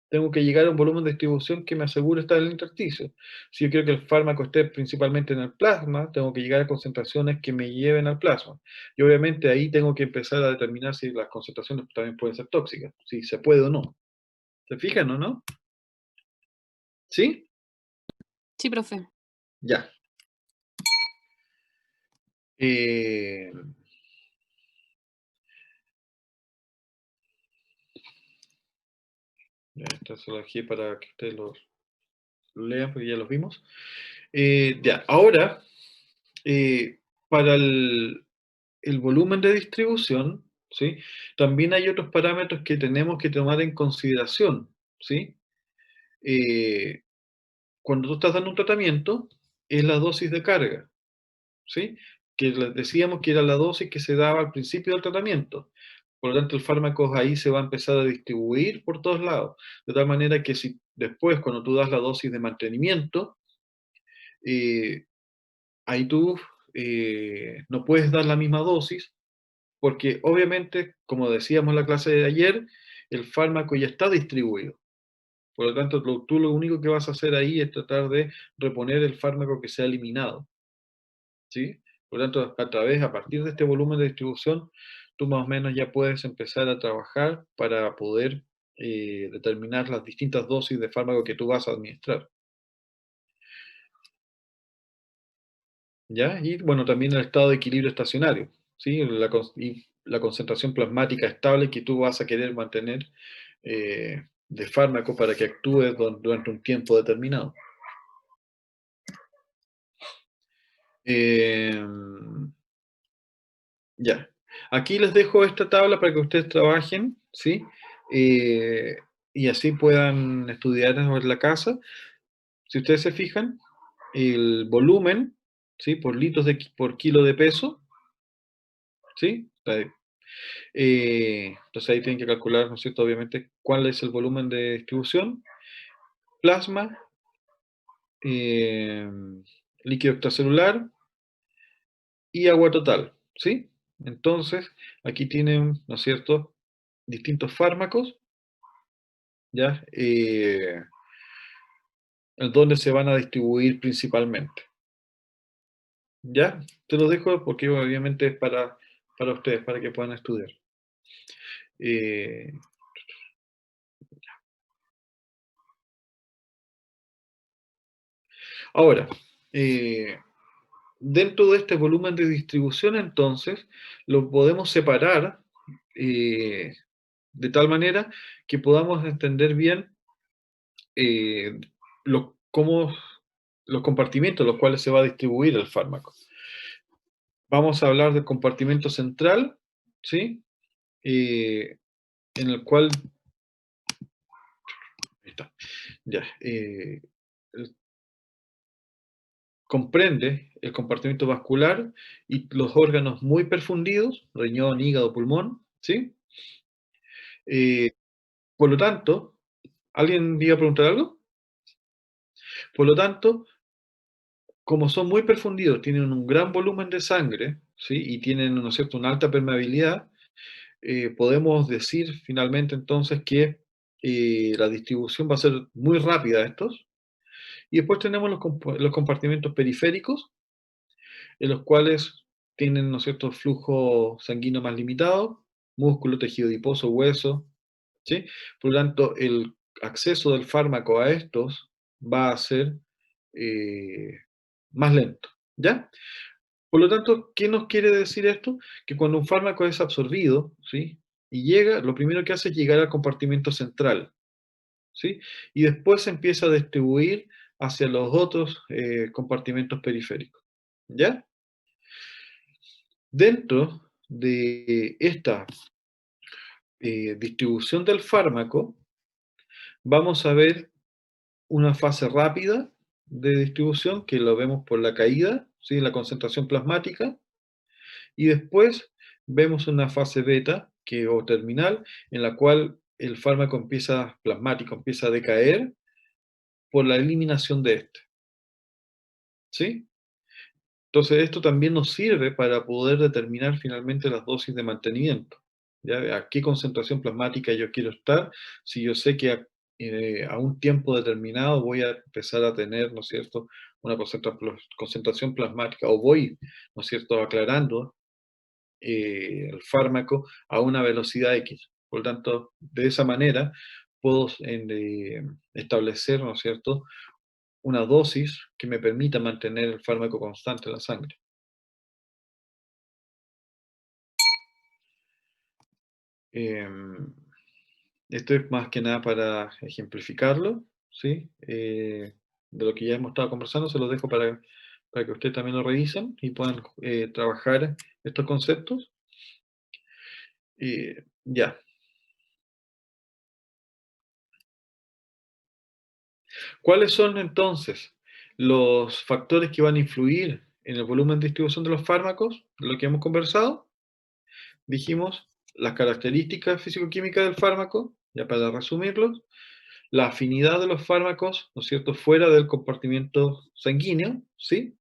tengo que llegar a un volumen de distribución que me asegure estar en el intersticio. Si yo quiero que el fármaco esté principalmente en el plasma, tengo que llegar a concentraciones que me lleven al plasma. Y obviamente ahí tengo que empezar a determinar si las concentraciones también pueden ser tóxicas, si se puede o no. ¿Se fijan o no? ¿Sí? Sí, profe. Ya. Eh, ya, esta se lo dejé para que ustedes lo lean porque ya los vimos. Ya, ahora, para el volumen de distribución, ¿sí? También hay otros parámetros que tenemos que tomar en consideración, ¿sí? Eh, Cuando tú estás dando un tratamiento, es la dosis de carga, ¿sí? Que decíamos que era la dosis que se daba al principio del tratamiento. Por lo tanto, el fármaco ahí se va a empezar a distribuir por todos lados. De tal manera que si después, cuando tú das la dosis de mantenimiento, eh, ahí tú no puedes dar la misma dosis porque obviamente, como decíamos en la clase de ayer, el fármaco ya está distribuido. Por lo tanto, tú lo único que vas a hacer ahí es tratar de reponer el fármaco que se ha eliminado. ¿Sí? Por lo tanto, a partir de este volumen de distribución, tú más o menos ya puedes empezar a trabajar para poder determinar las distintas dosis de fármaco que tú vas a administrar. ¿Ya? Y bueno, también el estado de equilibrio estacionario, ¿sí? Y la concentración plasmática estable que tú vas a querer mantener de fármaco para que actúe durante un tiempo determinado. Eh, ya. Aquí les dejo esta tabla para que ustedes trabajen, ¿sí? Eh, y así puedan estudiar en la casa. Si ustedes se fijan, el volumen, ¿sí? Por litros por kilo de peso, ¿sí? Entonces ahí tienen que calcular, ¿no es cierto? Obviamente, cuál es el volumen de distribución, plasma, eh, líquido extracelular y agua total, ¿sí? Entonces, aquí tienen, ¿no es cierto?, distintos fármacos, ¿ya? En donde se van a distribuir principalmente, ¿ya? Te los dejo porque obviamente es para ustedes, para que puedan estudiar. Eh, Ahora, dentro de este volumen de distribución, entonces, lo podemos separar de tal manera que podamos entender bien cómo los compartimentos en los cuales se va a distribuir el fármaco. Vamos a hablar del compartimento central, ¿sí? En el cual, ahí está, ya, comprende el compartimento vascular y los órganos muy perfundidos, riñón, hígado, pulmón, ¿sí? Eh, por lo tanto, ¿alguien iba a preguntar algo? Por lo tanto, como son muy perfundidos, tienen un gran volumen de sangre, ¿sí? Y tienen, ¿no es cierto?, una alta permeabilidad, podemos decir finalmente entonces que la distribución va a ser muy rápida de estos. Y después tenemos los compartimentos periféricos, en los cuales tienen, ¿no es cierto?, flujo sanguíneo más limitado, músculo, tejido adiposo, hueso, ¿sí? Por lo tanto, el acceso del fármaco a estos va a ser eh, más lento, ¿ya? Por lo tanto, ¿qué nos quiere decir esto? Que cuando un fármaco es absorbido, ¿sí? Y llega, lo primero que hace es llegar al compartimento central, ¿sí? Y después se empieza a distribuir hacia los otros compartimentos periféricos, ¿ya? Dentro de esta distribución del fármaco, vamos a ver una fase rápida de distribución, que lo vemos por la caída, ¿sí? La concentración plasmática, y después vemos una fase beta, o terminal, en la cual el fármaco plasmático empieza a decaer por la eliminación de este, ¿sí? Entonces, esto también nos sirve para poder determinar finalmente las dosis de mantenimiento. ¿Ya? ¿A qué concentración plasmática yo quiero estar? Si yo sé que a un tiempo determinado voy a empezar a tener, ¿no es cierto?, una concentración plasmática, o voy, ¿no es cierto?, aclarando el fármaco a una velocidad X. Por lo tanto, de esa manera puedo establecer, ¿no es cierto?, una dosis que me permita mantener el fármaco constante en la sangre. Em, Esto es más que nada para ejemplificarlo, ¿sí? De lo que ya hemos estado conversando, se los dejo para que ustedes también lo revisen y puedan trabajar estos conceptos. Ya. ¿Cuáles son entonces los factores que van a influir en el volumen de distribución de los fármacos? Lo que hemos conversado. Dijimos las características físico-químicas del fármaco, ya para resumirlos, la afinidad de los fármacos, ¿no es cierto?, fuera del compartimento sanguíneo, ¿sí?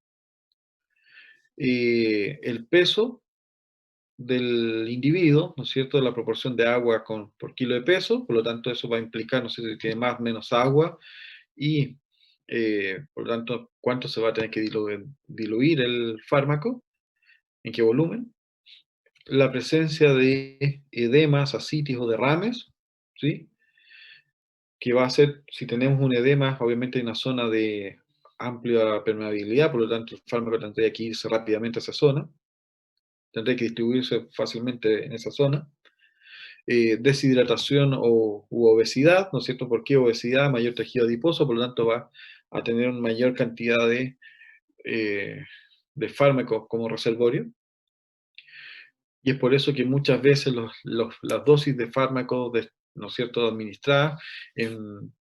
El peso del individuo, ¿no es cierto?, la proporción de agua por kilo de peso, por lo tanto eso va a implicar, no sé si tiene más o menos agua, y por lo tanto, cuánto se va a tener que diluir el fármaco, en qué volumen. La presencia de edemas, ascitis o derrames, ¿sí? Que va a ser, si tenemos un edema, obviamente hay una zona de amplia permeabilidad, por lo tanto el fármaco tendría que irse rápidamente a esa zona, tendría que distribuirse fácilmente en esa zona. Deshidratación u obesidad, ¿no es cierto? ¿Por qué obesidad? Mayor tejido adiposo, por lo tanto va a tener una mayor cantidad de fármacos como reservorio. Y es por eso que muchas veces las dosis de fármacos, ¿no es cierto?, administradas en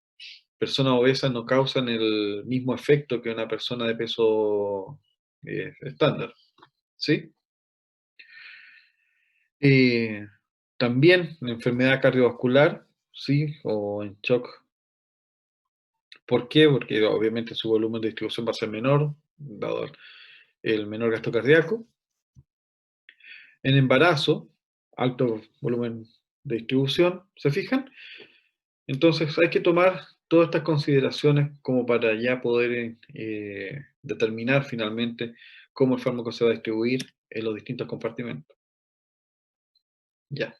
personas obesas no causan el mismo efecto que una persona de peso estándar, ¿sí? Eh, También la enfermedad cardiovascular, ¿sí? O en shock. ¿Por qué? Porque obviamente su volumen de distribución va a ser menor, dado el menor gasto cardíaco. En embarazo, alto volumen de distribución, ¿se fijan? Entonces hay que tomar todas estas consideraciones como para ya poder determinar finalmente cómo el fármaco se va a distribuir en los distintos compartimentos. Ya,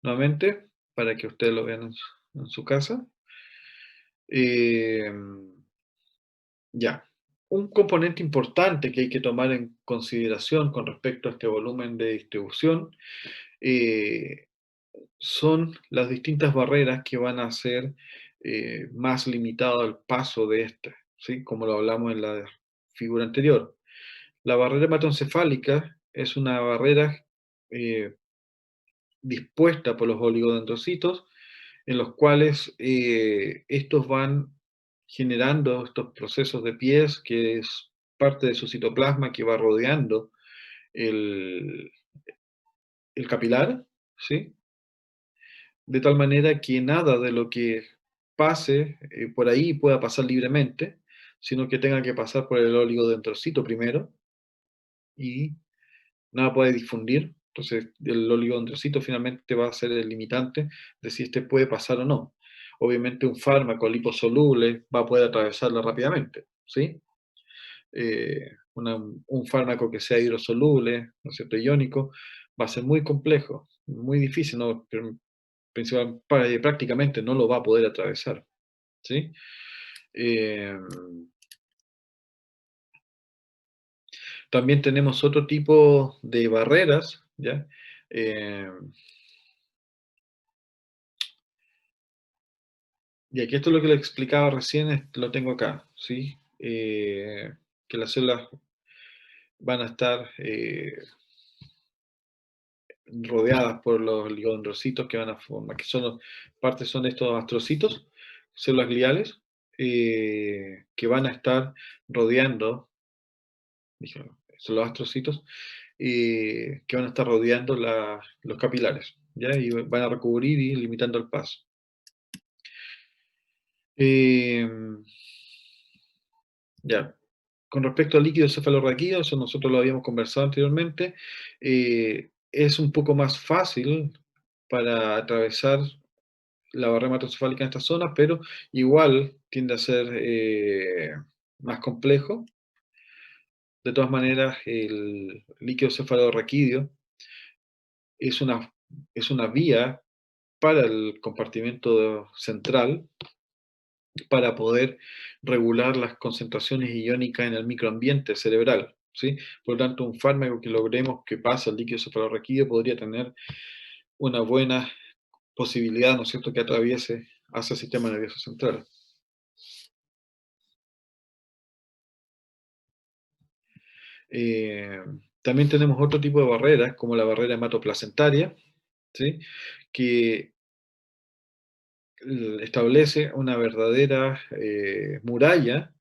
nuevamente, para que ustedes lo vean en su casa. Eh, ya, un componente importante que hay que tomar en consideración con respecto a este volumen de distribución eh, son las distintas barreras que van a hacer más limitado el paso de este. ¿sí? Como lo hablamos en la figura anterior. La barrera hematoencefálica es una barrera dispuesta por los oligodendrocitos, en los cuales estos van generando estos procesos de pies, que es parte de su citoplasma que va rodeando el, el capilar, ¿sí? De tal manera que nada de lo que pase por ahí pueda pasar libremente, sino que tenga que pasar por el oligodendrocito primero y nada puede difundir. Entonces, el oligodendrocito finalmente va a ser el limitante de si este puede pasar o no. Obviamente, un fármaco liposoluble va a poder atravesarlo rápidamente, ¿sí? Un fármaco que sea hidrosoluble, ¿no es cierto?, iónico, va a ser muy complejo, muy difícil, ¿no? Prácticamente no lo va a poder atravesar, ¿sí? También tenemos otro tipo de barreras, ¿ya? Y aquí esto es lo que le explicaba recién, lo tengo acá, ¿sí? Que las células van a estar rodeadas por los oligodendrocitos que van a formar, que son partes son estos astrocitos, células gliales, que van a estar rodeando, son los astrocitos, que van a estar rodeando los capilares, ¿ya? Y van a recubrir y limitando el paso. Ya. Con respecto al líquido cefalorraquídeo, eso nosotros lo habíamos conversado anteriormente, es un poco más fácil para atravesar la barrera hematocefálica en esta zona, pero igual tiende a ser más complejo. De todas maneras, el líquido cefalorraquídeo es una vía para el compartimento central para poder regular las concentraciones iónicas en el microambiente cerebral, ¿sí? Por lo tanto, un fármaco que logremos que pase al líquido cefalorraquídeo podría tener una buena posibilidad, ¿no es cierto?, que atraviese hacia el sistema nervioso central. También tenemos otro tipo de barreras, como la barrera hematoplacentaria, ¿sí?, que establece una verdadera muralla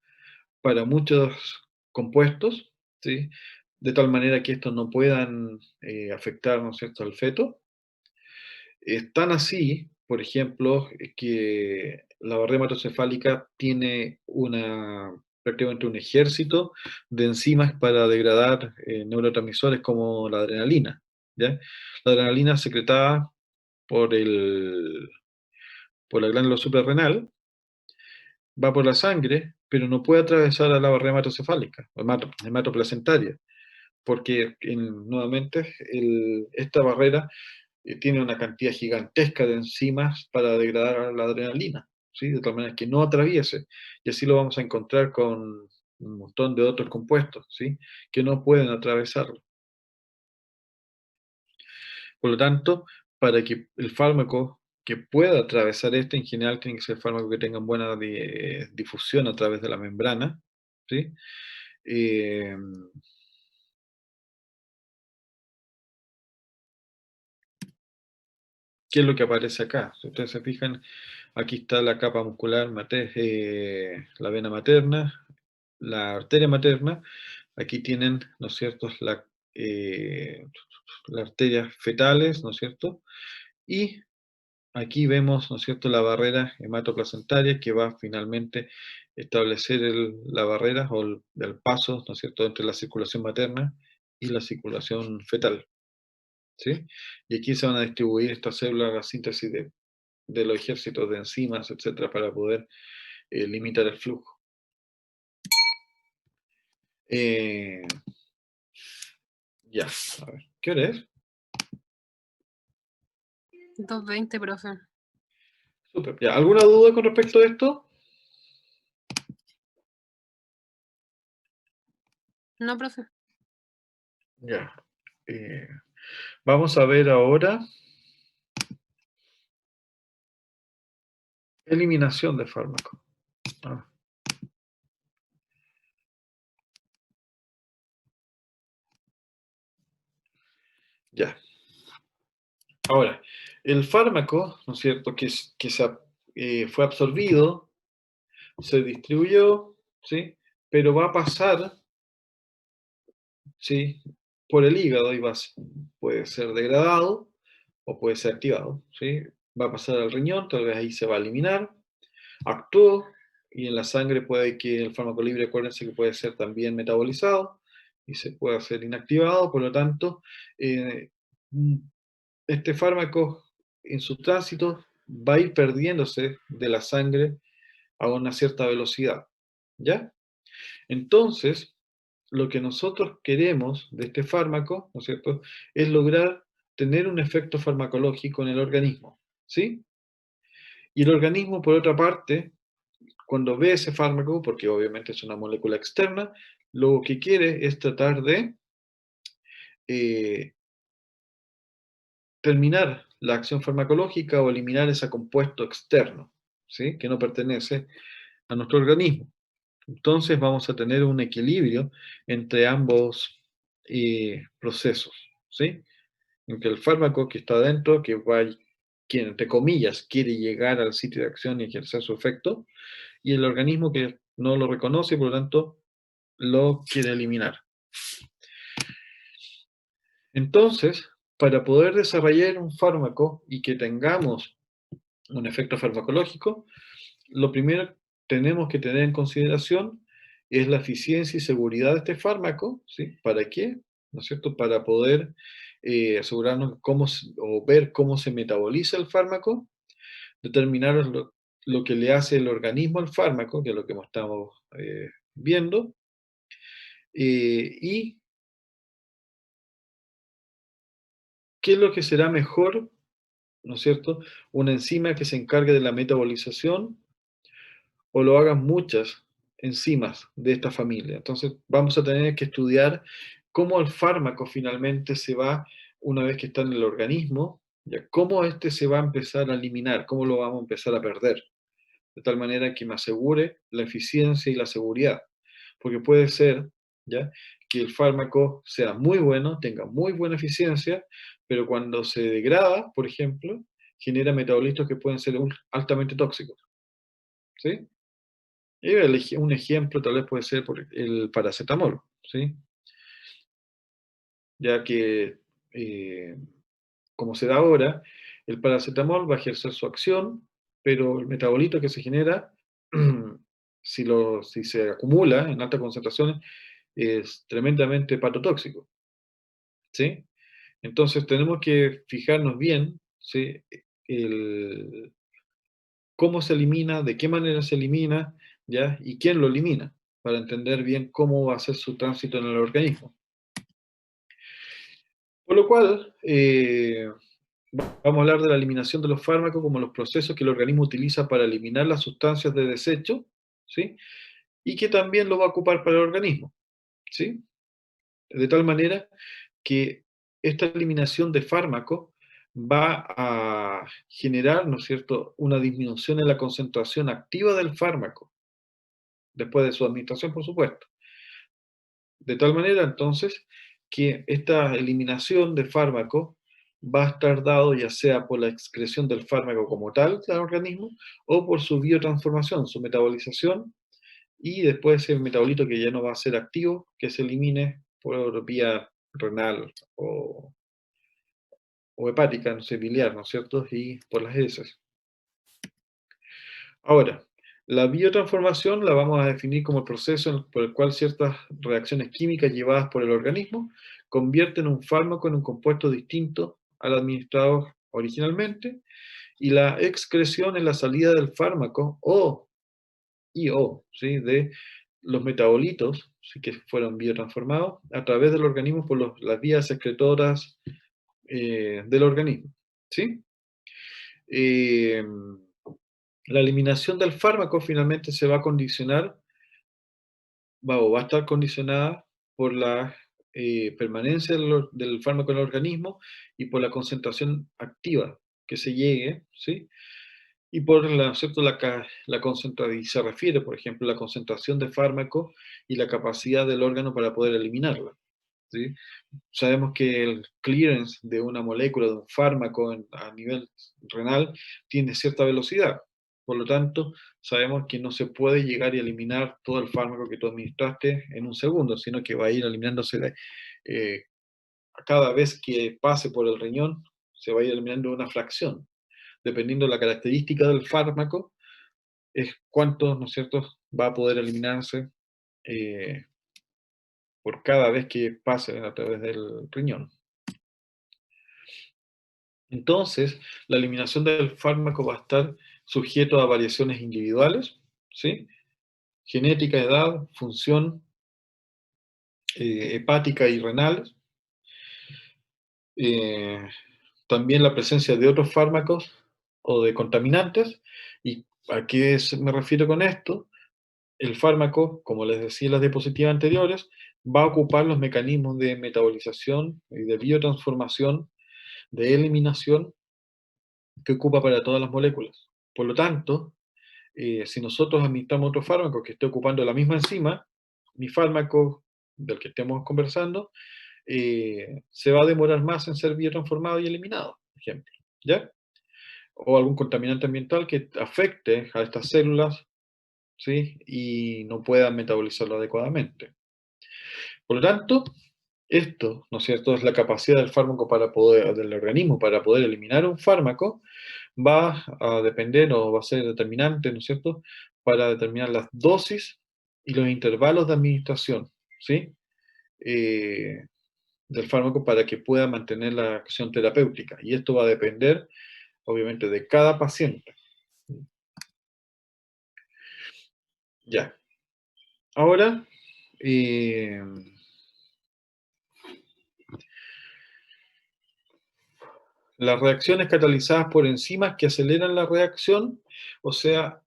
para muchos compuestos, ¿sí?, de tal manera que estos no puedan afectar, ¿no es cierto?, al feto. Es tan así, por ejemplo, que la barrera hematocefálica tiene prácticamente un ejército de enzimas para degradar neurotransmisores como la adrenalina, ¿ya? La adrenalina es secretada por por la glándula suprarrenal, va por la sangre, pero no puede atravesar a la barrera hematocefálica, o hematoplacentaria, porque nuevamente esta barrera tiene una cantidad gigantesca de enzimas para degradar la adrenalina, ¿sí?, de tal manera que no atraviese. Y así lo vamos a encontrar con un montón de otros compuestos, ¿sí?, que no pueden atravesarlo. Por lo tanto, para que el fármaco que pueda atravesar en general tiene que ser fármaco que tenga buena difusión a través de la membrana, ¿sí? Eh, ¿Qué es lo que aparece acá? Si ustedes se fijan, aquí está la capa muscular, la vena materna, la arteria materna. Aquí tienen, ¿no es cierto?, las arterias fetales, ¿no es cierto? Y aquí vemos, ¿no es cierto?, la barrera hematoplacentaria que va finalmente a establecer la barrera o el paso, ¿no es cierto?, entre la circulación materna y la circulación fetal, ¿sí? Y aquí se van a distribuir estas células a la síntesis de los ejércitos de enzimas, etcétera, para poder limitar el flujo. Eh, ya, a ver, ¿qué hora es? 2:20, profe. Súper. Ya, ¿alguna duda con respecto a esto? No, profe. Ya. Vamos a ver ahora eliminación de fármaco. Ah. Ahora, el fármaco, ¿no es cierto?, fue absorbido, se distribuyó, ¿sí?, pero va a pasar, ¿sí?, por el hígado y puede ser degradado o puede ser activado, ¿sí? Va a pasar al riñón, tal vez ahí se va a eliminar, actuó, y en la sangre puede que el fármaco libre, acuérdense que puede ser también metabolizado y se puede hacer inactivado, por lo tanto, eh, mm, este fármaco en su tránsito va a ir perdiéndose de la sangre a una cierta velocidad, ¿ya? Entonces, lo que nosotros queremos de este fármaco, ¿no es cierto?, es lograr tener un efecto farmacológico en el organismo, ¿sí? Y el organismo, por otra parte, cuando ve ese fármaco, porque obviamente es una molécula externa, lo que quiere es tratar de eh, terminar la acción farmacológica o eliminar ese compuesto externo, ¿sí?, que no pertenece a nuestro organismo. Entonces vamos a tener un equilibrio entre ambos procesos, ¿sí? Entre el fármaco que está adentro, quien, entre comillas, quiere llegar al sitio de acción y ejercer su efecto, y el organismo que no lo reconoce, por lo tanto, lo quiere eliminar. Entonces, para poder desarrollar un fármaco y que tengamos un efecto farmacológico, lo primero que tenemos que tener en consideración es la eficiencia y seguridad de este fármaco, ¿sí? ¿Para qué? ¿No es cierto? Para poder asegurarnos o ver cómo se metaboliza el fármaco, determinar lo que le hace el organismo al fármaco, que es lo que estamos viendo, y qué es lo que será mejor, ¿no es cierto? Una enzima que se encargue de la metabolización o lo hagan muchas enzimas de esta familia. Entonces vamos a tener que estudiar cómo el fármaco finalmente se va, una vez que está en el organismo, ya, cómo este se va a empezar a eliminar, cómo lo vamos a empezar a perder, de tal manera que me asegure la eficiencia y la seguridad. Porque puede ser, ¿ya?, que el fármaco sea muy bueno, tenga muy buena eficiencia, pero cuando se degrada, por ejemplo, genera metabolitos que pueden ser altamente tóxicos, ¿sí? Un ejemplo tal vez puede ser el paracetamol, ¿sí? Ya que, eh, como se da ahora, el paracetamol va a ejercer su acción, pero el metabolito que se genera, si se acumula en altas concentraciones, es tremendamente hepatotóxico, ¿sí? Entonces tenemos que fijarnos bien, ¿sí?, el, cómo se elimina, de qué manera se elimina, ¿ya? Y quién lo elimina, para entender bien cómo va a ser su tránsito en el organismo. Por lo cual, vamos a hablar de la eliminación de los fármacos como los procesos que el organismo utiliza para eliminar las sustancias de desecho, ¿sí? Y que también lo va a ocupar para el organismo, ¿sí? De tal manera que esta eliminación de fármacos va a generar, ¿no es cierto?, una disminución en la concentración activa del fármaco, después de su administración, por supuesto. De tal manera, entonces, que esta eliminación de fármaco va a estar dado ya sea por la excreción del fármaco como tal al organismo o por su biotransformación, su metabolización, y después ese metabolito que ya no va a ser activo, que se elimine por vía renal o hepática, no sé, biliar, ¿no es cierto? Y por las heces. Ahora, la biotransformación la vamos a definir como el proceso por el cual ciertas reacciones químicas llevadas por el organismo convierten un fármaco en un compuesto distinto al administrado originalmente, y la excreción es la salida del fármaco ¿sí?, de los metabolitos, ¿sí?, que fueron biotransformados a través del organismo por las vías excretoras del organismo, ¿sí? Eh, la eliminación del fármaco finalmente se va a condicionar, va a estar condicionada por la permanencia del fármaco en el organismo y por la concentración activa que se llegue, ¿sí? Y por ¿cierto?, la concentración, y se refiere, por ejemplo, a la concentración de fármaco y la capacidad del órgano para poder eliminarla, ¿sí? Sabemos que el clearance de una molécula, de un fármaco a nivel renal, tiene cierta velocidad. Por lo tanto, sabemos que no se puede llegar y eliminar todo el fármaco que tú administraste en un segundo, sino que va a ir eliminándose cada vez que pase por el riñón, se va a ir eliminando una fracción. Dependiendo de la característica del fármaco, es cuánto, ¿no es cierto?, va a poder eliminarse eh, por cada vez que pase a través del riñón. Entonces, la eliminación del fármaco va a estar sujeto a variaciones individuales, ¿sí? Genética, edad, función hepática y renal. Eh, También la presencia de otros fármacos o de contaminantes. ¿Y a qué me refiero con esto? El fármaco, como les decía en las diapositivas anteriores, va a ocupar los mecanismos de metabolización y de biotransformación, de eliminación que ocupa para todas las moléculas. Por lo tanto, si nosotros administramos otro fármaco que esté ocupando la misma enzima, mi fármaco del que estemos conversando, se va a demorar más en ser biotransformado y eliminado, por ejemplo, ¿ya? O algún contaminante ambiental que afecte a estas células, ¿sí? Y no puedan metabolizarlo adecuadamente. Por lo tanto, esto, ¿no es cierto?, es la capacidad del fármaco para poder, del organismo para poder eliminar un fármaco, va a depender o va a ser determinante, ¿no es cierto?, para determinar las dosis y los intervalos de administración, ¿sí?, eh, del fármaco para que pueda mantener la acción terapéutica. Y esto va a depender, obviamente, de cada paciente. Ya. Ahora, eh, las reacciones catalizadas por enzimas que aceleran la reacción, o sea,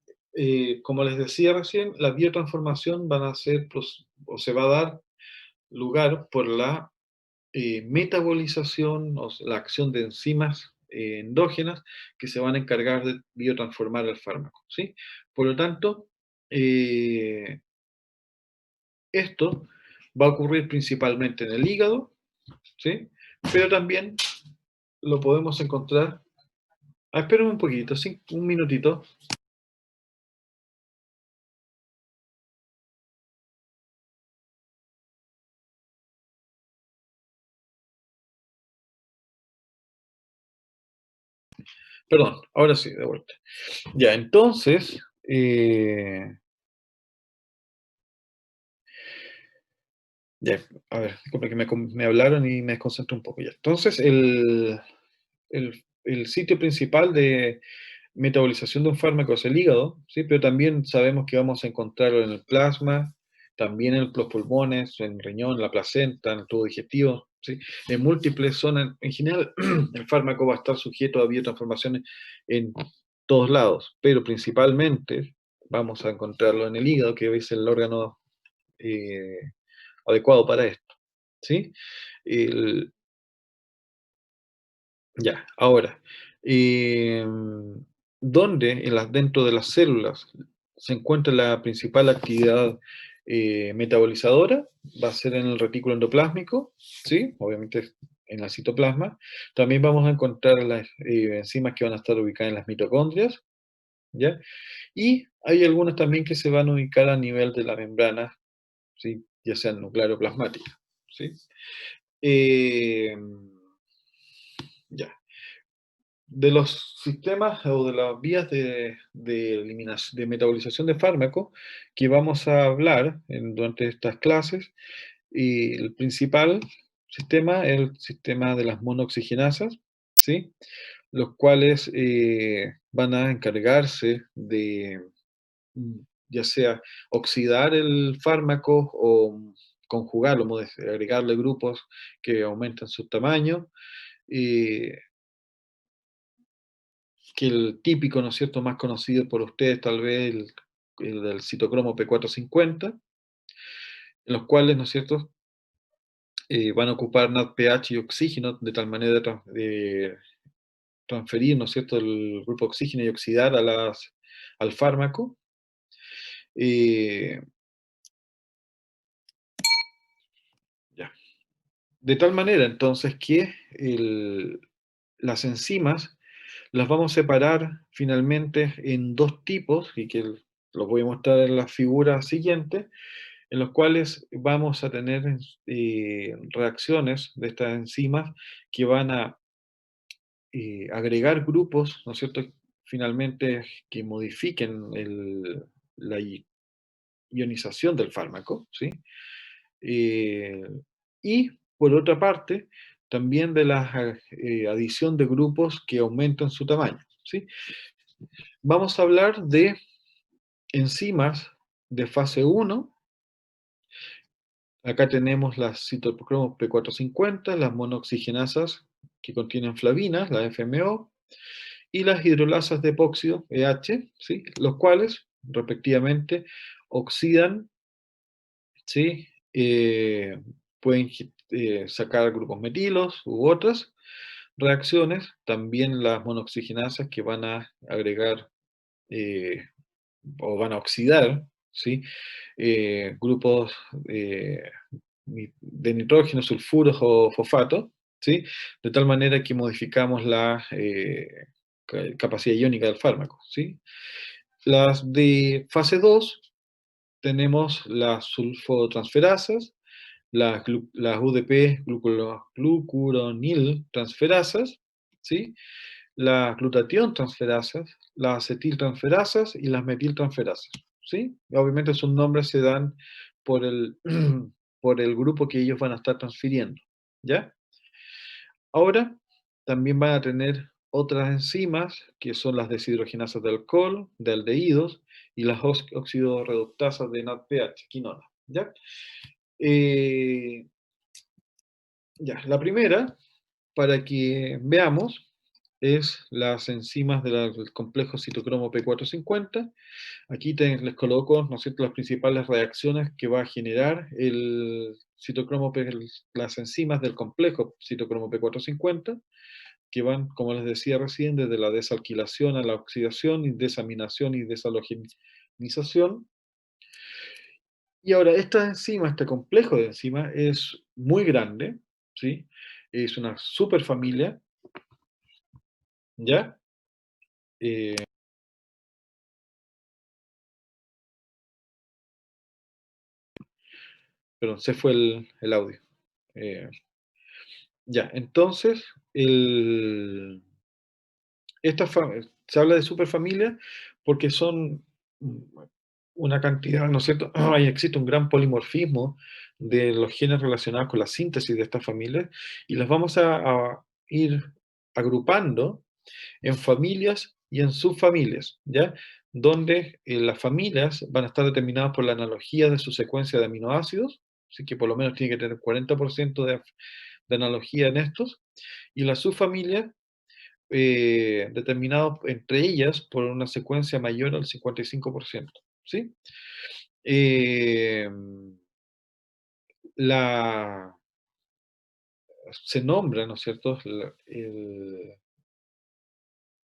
como les decía recién, la biotransformación van a ser, o se va a dar lugar por la metabolización, o sea, la acción de enzimas endógenas que se van a encargar de biotransformar el fármaco, ¿sí? Por lo tanto, esto va a ocurrir principalmente en el hígado, ¿sí? Pero también lo podemos encontrar. Espérame un poquito, sí, un minutito. Perdón, ahora sí, de vuelta. Ya, entonces, ya, a ver, disculpe que me hablaron y me desconcentré un poco ya. Entonces, el sitio principal de metabolización de un fármaco es el hígado, ¿sí? Pero también sabemos que vamos a encontrarlo en el plasma, también en los pulmones, en el riñón, en la placenta, en el tubo digestivo, ¿sí? En múltiples zonas. En general, el fármaco va a estar sujeto a biotransformaciones en todos lados, pero principalmente vamos a encontrarlo en el hígado, que es el órgano eh, adecuado para esto, ¿sí? El- ya, ahora, ¿dónde dentro de las células se encuentra la principal actividad metabolizadora? Va a ser en el retículo endoplásmico, ¿sí? Obviamente en el citoplasma. También vamos a encontrar las enzimas que van a estar ubicadas en las mitocondrias, ¿ya? Y hay algunas también que se van a ubicar a nivel de la membrana, ¿sí? Ya sea nuclear o plasmática, ¿sí? Eh, ya. De los sistemas o de las vías de metabolización de fármacos que vamos a hablar durante estas clases, y el principal sistema es el sistema de las monooxigenasas, ¿sí? Los cuales van a encargarse de ya sea oxidar el fármaco o conjugarlo, agregarle grupos que aumentan su tamaño. eh, que el típico, ¿no es cierto?, más conocido por ustedes, tal vez el del citocromo P450, en los cuales, ¿no es cierto?, van a ocupar NADPH y oxígeno de tal manera de transferir, ¿no es cierto?, el grupo oxígeno y oxidar al fármaco. Eh, ya. De tal manera, entonces, que las enzimas las vamos a separar finalmente en dos tipos, y que los voy a mostrar en la figura siguiente, en los cuales vamos a tener reacciones de estas enzimas que van a agregar grupos, ¿no es cierto?, finalmente que modifiquen la ionización del fármaco, ¿sí? Eh, y por otra parte, también de la adición de grupos que aumentan su tamaño, ¿sí? Vamos a hablar de enzimas de fase 1. Acá tenemos las citocromo P450, las monooxigenasas que contienen flavinas, la FMO, y las hidrolasas de epóxido, EH, ¿sí? Los cuales, respectivamente, oxidan, ¿sí? Pueden sacar grupos metilos u otras reacciones, también las monooxigenasas que van a agregar eh, o van a oxidar, ¿sí? Grupos de nitrógeno, sulfuros o fosfato, ¿sí? De tal manera que modificamos la capacidad iónica del fármaco, ¿sí? Las de fase 2 tenemos las sulfotransferasas, las UDP glucuronil transferasas, ¿sí? Las glutatión transferasas, las acetiltransferasas y las metiltransferasas, ¿sí? Y obviamente sus nombres se dan por por el grupo que ellos van a estar transfiriendo, ¿ya? Ahora, también van a tener otras enzimas, que son las deshidrogenasas de alcohol, de aldehídos, y las oxidorreductasas de NADPH, quinona, ¿ya? Eh, ya, la primera, para que veamos, es las enzimas del complejo citocromo P450. Aquí les coloco, ¿no es cierto?, las principales reacciones que va a generar el citocromo las enzimas del complejo citocromo P450, que van, como les decía recién, desde la desalquilación a la oxidación y desaminación y desalogenización. Y ahora, esta enzima, este complejo de enzimas, es muy grande, ¿sí? Es una superfamilia, ¿ya? Eh, Perdón, se fue el audio. Eh, ya, entonces, esta se habla de superfamilia porque son una cantidad, ¿no es cierto? Ahí existe un gran polimorfismo de los genes relacionados con la síntesis de estas familias y las vamos a ir agrupando en familias y en subfamilias, ¿ya? Donde las familias van a estar determinadas por la analogía de su secuencia de aminoácidos, así que por lo menos tiene que tener 40% de analogía en estos, y las subfamilias determinados entre ellas por una secuencia mayor al 55%, ¿sí? Eh, la, Se nombra, ¿no es cierto?,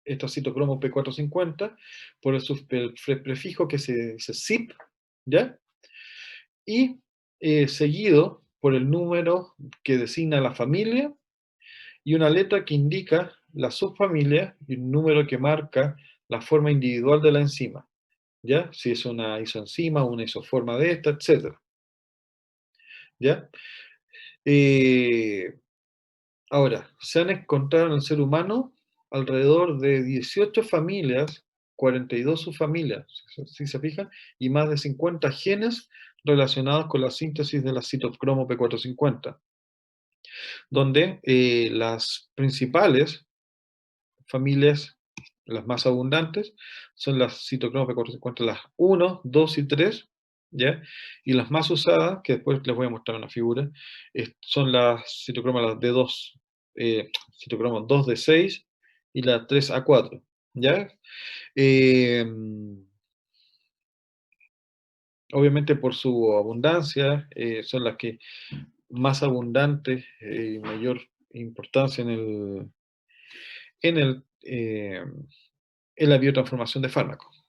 estos citocromo P450 por el prefijo que se dice CYP, ¿ya? Y seguido por el número que designa la familia y una letra que indica la subfamilia y un número que marca la forma individual de la enzima, ¿ya? Si es una isoenzima, una isoforma de esta, etc. ¿Ya? Eh, Ahora, se han encontrado en el ser humano alrededor de 18 familias, 42 subfamilias, si se fijan, y más de 50 genes relacionados con la síntesis de la citocromo P450, donde las principales familias, las más abundantes, son las citocromo P450, las 1, 2 y 3, ¿ya? Y las más usadas, que después les voy a mostrar una figura, son las citocromas las D2, citocromo 2D6 y la 3A4, ¿ya? Eh, Obviamente por su abundancia, son las que más abundantes y mayor importancia en el, eh, en la biotransformación de fármacos.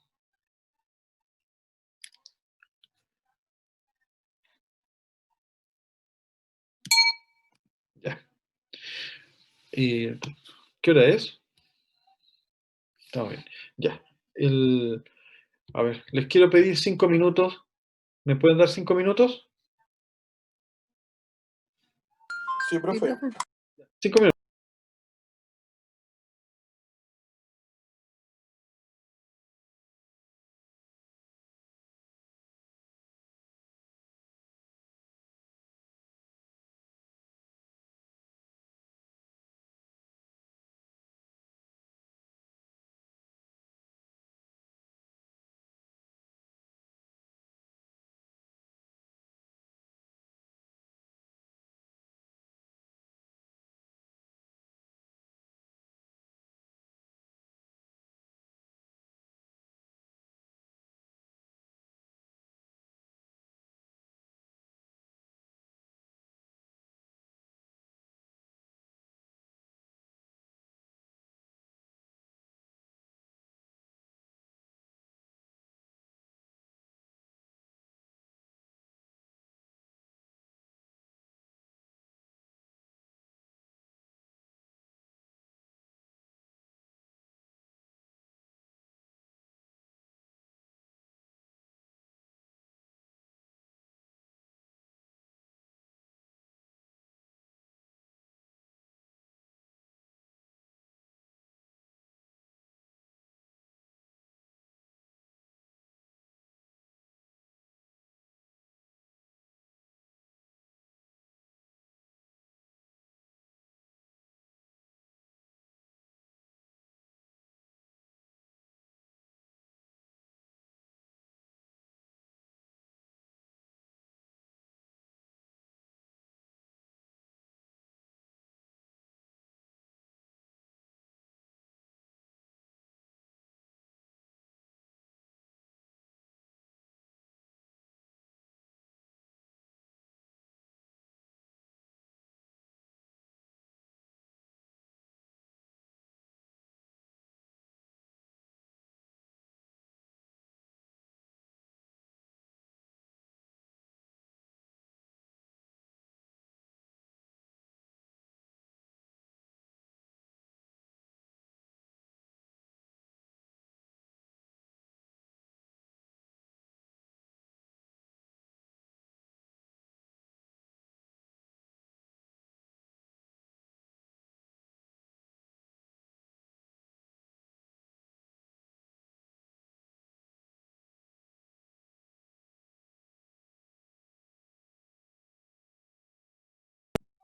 ¿Qué hora es? Está bien, ya. A ver, les quiero pedir 5 minutos. ¿Me pueden dar 5 minutos? Sí, Sí, profe. profe. 5 minutos.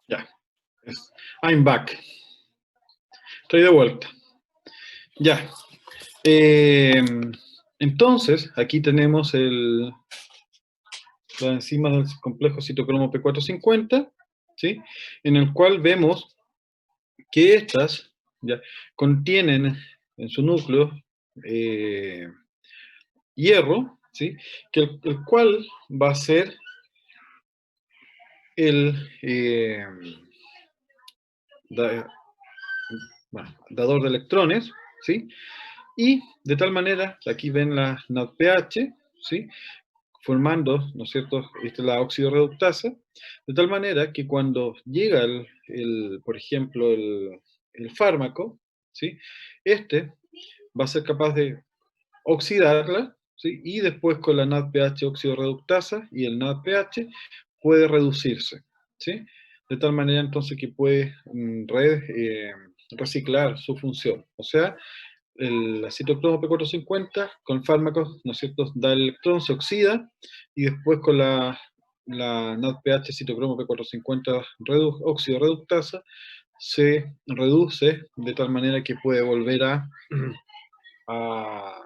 Ya. I'm back. Estoy de vuelta. Ya. Entonces, aquí tenemos las enzimas del complejo citocromo P450, ¿sí? En el cual vemos que estas ya contienen en su núcleo hierro, ¿sí? El cual va a ser el dador de electrones, ¿sí? Y de tal manera, aquí ven la NADPH, ¿sí? Formando, ¿no es cierto?, esta es la oxidorreductasa, de tal manera que cuando llega por ejemplo, el fármaco, ¿sí? Este va a ser capaz de oxidarla, ¿sí? Y después con la NADPH oxidorreductasa y el NADPH puede reducirse, ¿sí? De tal manera entonces que puede reciclar su función. O sea, la citocromo P450 con fármacos, ¿no es cierto?, da el electrón, se oxida, y después con la NADPH citocromo P450 óxido reductasa se reduce de tal manera que puede volver a, a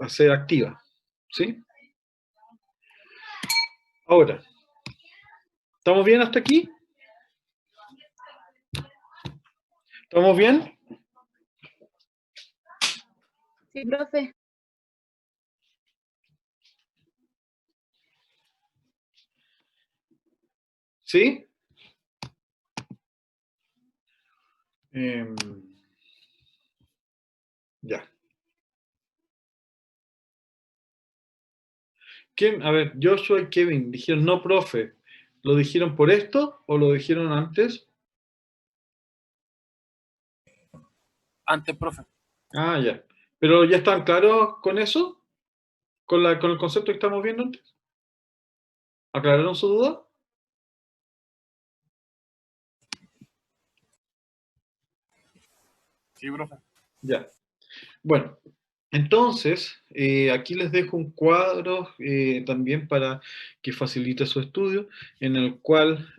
ser activa, ¿sí? Ahora, ¿estamos bien hasta aquí? ¿Estamos bien? Sí, profe. ¿Sí? Em, ya. ¿Quién? A ver, Joshua y Kevin dijeron no, profe. ¿Lo dijeron por esto o lo dijeron antes? Antes, profe. Ah, ya. ¿Pero ya están claros con eso? ¿Con el concepto que estamos viendo antes? ¿Aclararon su duda? Sí, profe. Ya. Bueno, entonces, aquí les dejo un cuadro también para que facilite su estudio, en el cual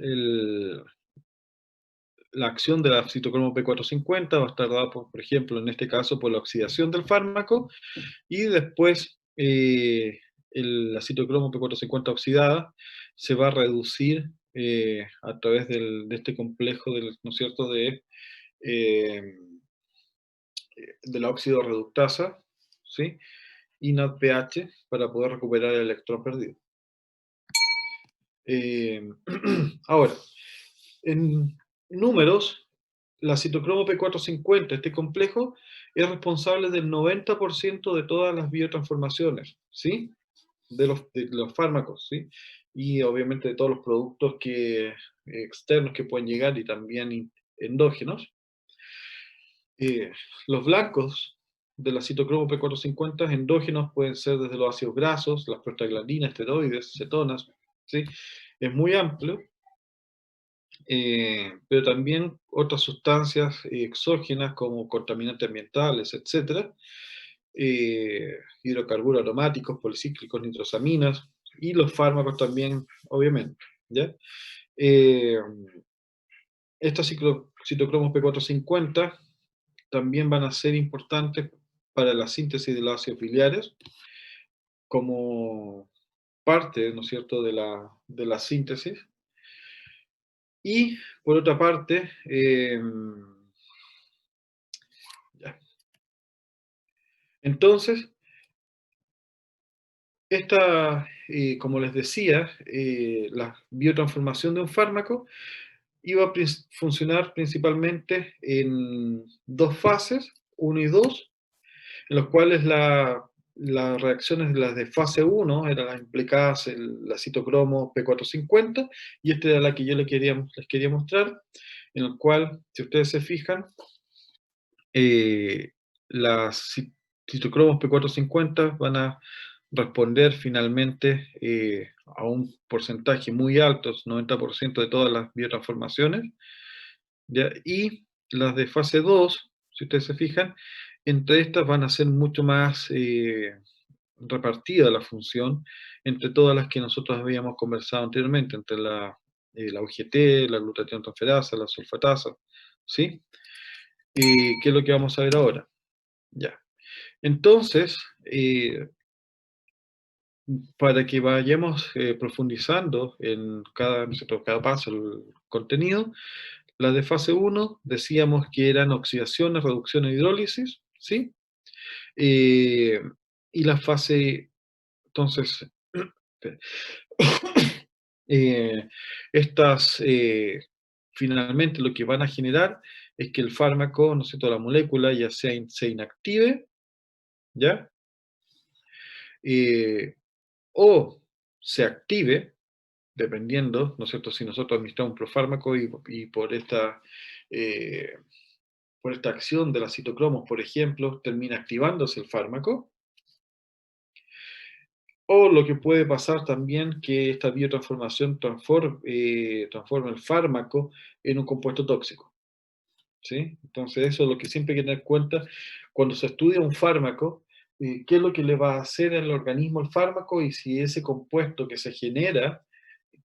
la acción de la citocromo P450 va a estar dada, por ejemplo, en este caso, por la oxidación del fármaco, y después la citocromo P450 oxidada se va a reducir a través de este complejo ¿no es cierto?, eh, de la óxido reductasa, ¿sí?, y NADPH para poder recuperar el electrón perdido. Ahora, en números, la citocromo P450, este complejo, es responsable del 90% de todas las biotransformaciones, ¿sí?, de los fármacos, ¿sí?, y obviamente de todos los productos externos que pueden llegar y también endógenos. Los blancos de la citocromo P450 endógenos pueden ser desde los ácidos grasos, las prostaglandinas, esteroides, cetonas, ¿sí? Es muy amplio, pero también otras sustancias exógenas como contaminantes ambientales, etc. Hidrocarburos aromáticos, policíclicos, nitrosaminas, y los fármacos también, obviamente, ¿ya? Estas citocromos P450 también van a ser importantes para la síntesis de los ácidos biliares, como parte, ¿no es cierto?, de la síntesis. Y, por otra parte, ya. Entonces, como les decía, la biotransformación de un fármaco iba a funcionar principalmente en dos fases, 1 y 2, en los cuales las reacciones de las de fase 1 eran las implicadas en la citocromo P450, y esta era la que yo les quería mostrar, en el cual, si ustedes se fijan, las citocromos P450 van a responder finalmente a un porcentaje muy alto, 90% de todas las biotransformaciones, ¿ya? Y las de fase 2, si ustedes se fijan, entre estas van a ser mucho más repartida la función entre todas las que nosotros habíamos conversado anteriormente, entre la UGT, la glutatión transferasa, la sulfatasa, ¿sí? ¿Qué es lo que vamos a ver ahora? Ya. Entonces, para que vayamos profundizando en cada paso el contenido, las de fase 1 decíamos que eran oxidaciones, reducción e hidrólisis, ¿sí? Eh, y la fase, entonces, eh, estas finalmente lo que van a generar es que el fármaco, ¿no es cierto?, la molécula ya se inactive, ¿ya? O se active, dependiendo, ¿no es cierto?, si nosotros administramos un profármaco y eh, por esta acción de las citocromos, por ejemplo, termina activándose el fármaco. O lo que puede pasar también, que esta biotransformación transforma el fármaco en un compuesto tóxico, ¿sí? Entonces eso es lo que siempre hay que tener en cuenta cuando se estudia un fármaco, qué es lo que le va a hacer al organismo el fármaco, y si ese compuesto que se genera,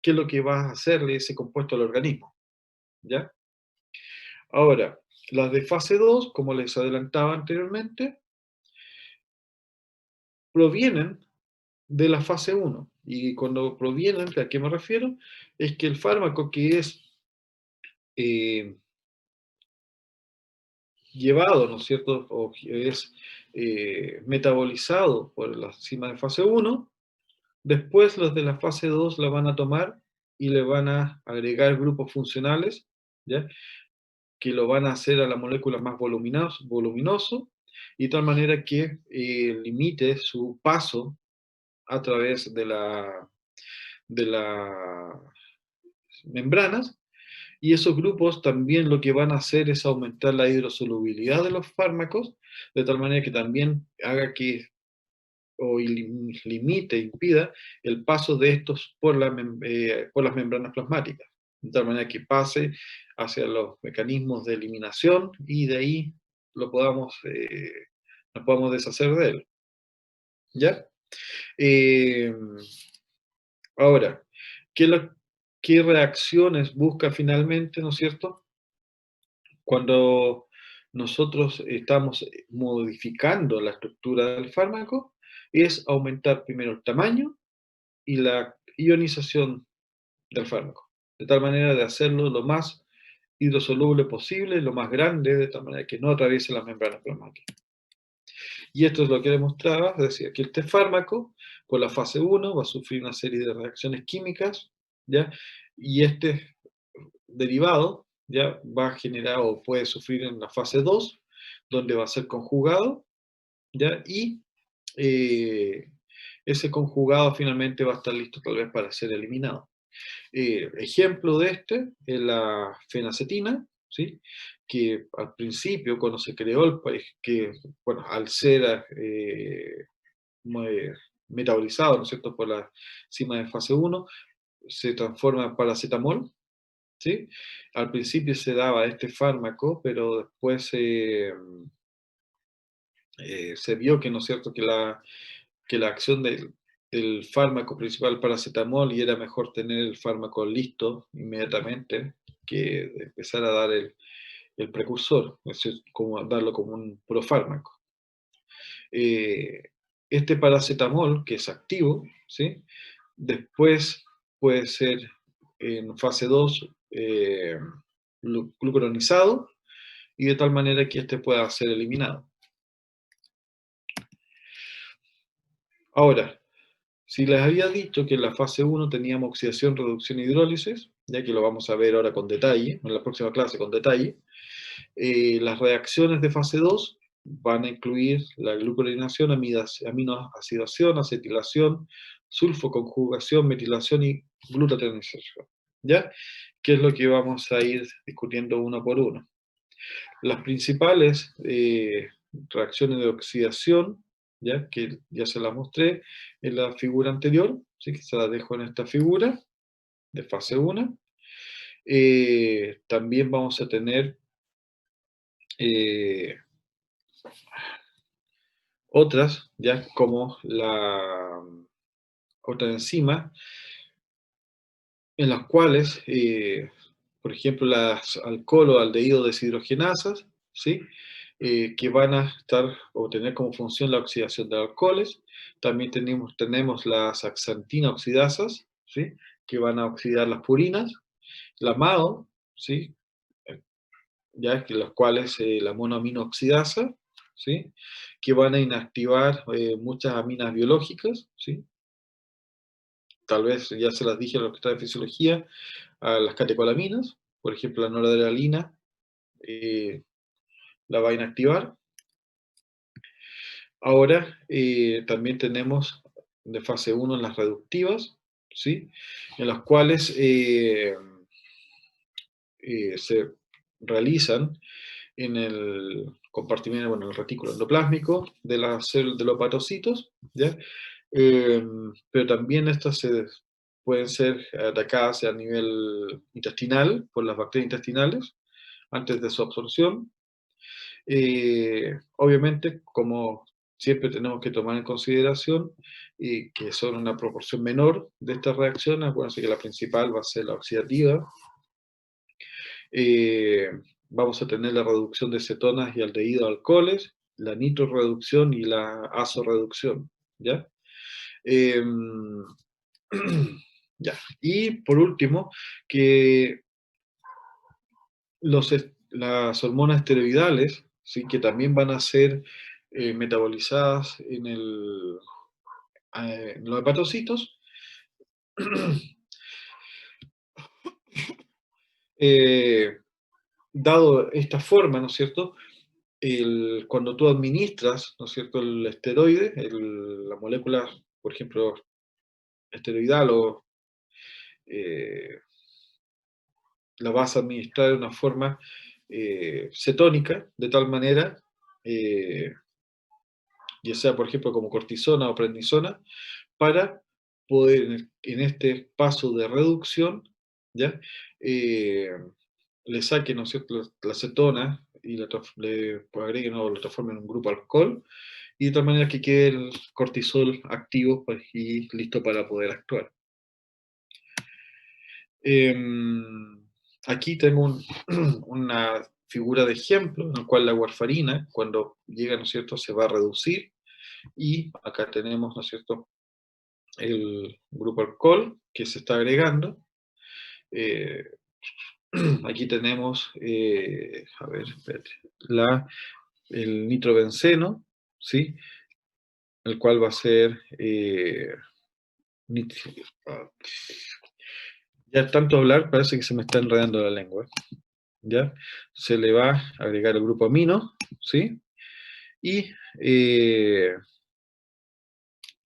qué es lo que va a hacerle ese compuesto al organismo, ¿ya? Ahora, las de fase 2, como les adelantaba anteriormente, provienen de la fase 1. Y cuando provienen, ¿a qué me refiero? Es que el fármaco que es eh, llevado, ¿no es cierto?, o que es metabolizado por la enzima de fase 1, después los de la fase 2 la van a tomar y le van a agregar grupos funcionales, ¿ya?, que lo van a hacer a la molécula más voluminoso, y de tal manera que limite su paso a través de las membranas, Y esos grupos también lo que van a hacer es aumentar la hidrosolubilidad de los fármacos, de tal manera que también haga que o limite, impida el paso de estos por por las membranas plasmáticas, de tal manera que pase hacia los mecanismos de eliminación y de ahí nos podamos deshacer de él. ¿Ya? Eh, Ahora, ¿qué, qué reacciones busca finalmente, ¿no es cierto? Cuando nosotros estamos modificando la estructura del fármaco, es aumentar primero el tamaño y la ionización del fármaco, de tal manera de hacerlo lo más hidrosoluble posible, lo más grande, de tal manera que no atraviese las membranas plasmáticas. Y esto es lo que demostraba, es decir, que este fármaco, por la fase 1, va a sufrir una serie de reacciones químicas, ¿ya? Y este derivado, ¿ya? Va a generar o puede sufrir en la fase 2, donde va a ser conjugado, ¿ya? Y eh, ese conjugado finalmente va a estar listo tal vez para ser eliminado. Ejemplo de este es la fenacetina, ¿sí? Que al principio, cuando se creó el país, que bueno, al ser metabolizado, ¿no es cierto?, por la enzima de fase 1, se transforma en paracetamol, ¿sí? Al principio se daba este fármaco, pero después se vio que, ¿no es cierto?, que la acción del fármaco principal paracetamol y era mejor tener el fármaco listo inmediatamente que empezar a dar el precursor, es decir, como darlo como un profármaco. Eh, este paracetamol, que es activo, ¿sí? Después puede ser en fase 2 glucuronizado y de tal manera que este pueda ser eliminado. Ahora, si les había dicho que en la fase 1 teníamos oxidación, reducción y hidrólisis, ya que lo vamos a ver ahora con detalle, en la próxima clase con detalle, las reacciones de fase 2 van a incluir la glucurinación, aminoacidación, acetilación, sulfoconjugación, metilación y glutationización. ¿Ya? ¿Qué es lo que vamos a ir discutiendo uno por uno? Las principales reacciones de oxidación, ¿ya? Que ya se las mostré en la figura anterior, ¿sí? Que se las dejo en esta figura de fase 1. También vamos a tener eh, otras, ya como la otra enzima, en las cuales, por ejemplo, las alcohol o aldehído deshidrogenasas, ¿sí? Que van a estar o tener como función la oxidación de alcoholes. También tenemos las axantina oxidasas, ¿sí? Que van a oxidar las purinas. La MAO, ¿sí? Ya que las cuales la monoamino oxidasa, ¿sí? Que van a inactivar muchas aminas biológicas, ¿sí? Tal vez ya se las dije a los que están en fisiología, a las catecolaminas, por ejemplo la noradrenalina, la va a inactivar. Ahora también tenemos de fase 1 las reductivas, ¿sí? En las cuales se realizan en el compartimento, bueno, el retículo endoplásmico de de los hepatocitos, ¿ya? Pero también estas pueden ser atacadas a nivel intestinal por las bacterias intestinales antes de su absorción. Obviamente, como siempre tenemos que tomar en consideración que son una proporción menor de estas reacciones, acuérdense que la principal va a ser la oxidativa. Eh, Vamos a tener la reducción de cetonas y aldehído de alcoholes, la nitroreducción y la azoreducción, ¿ya? Eh, ya. Y por último, que las hormonas esteroidales, ¿sí? Que también van a ser metabolizadas en los hepatocitos, eh, dado esta forma, ¿no es cierto? Cuando tú administras, ¿no es cierto?, el esteroide, la molécula, por ejemplo, esteroidal o eh, la vas a administrar de una forma cetónica, de tal manera, ya sea por ejemplo como cortisona o prednisona, para poder en este paso de reducción, ¿ya? Le saquen, ¿no es cierto?, la cetona y le agreguen o lo transformen en un grupo alcohol, y de tal manera que quede el cortisol activo pues, y listo para poder actuar. Aquí tengo una figura de ejemplo en la cual la warfarina, cuando llega, ¿no es cierto?, se va a reducir, y acá tenemos, ¿no es cierto?, el grupo alcohol que se está agregando. Aquí tenemos, a ver, espérate, el nitrobenceno, ¿sí? El cual va a ser, ya tanto hablar, parece que se me está enredando la lengua, ¿ya? Se le va a agregar el grupo amino, ¿sí? Y,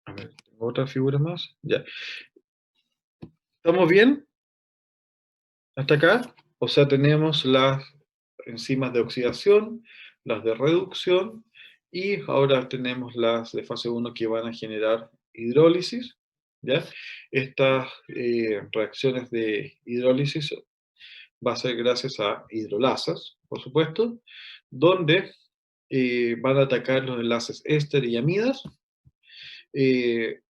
a ver, ¿tengo otra figura más? Ya. ¿Estamos bien? ¿Hasta acá? O sea, tenemos las enzimas de oxidación, las de reducción, y ahora tenemos las de fase 1 que van a generar hidrólisis, ¿ya? Estas reacciones de hidrólisis va a ser gracias a hidrolasas, por supuesto, donde van a atacar los enlaces éster y amidas. Eh,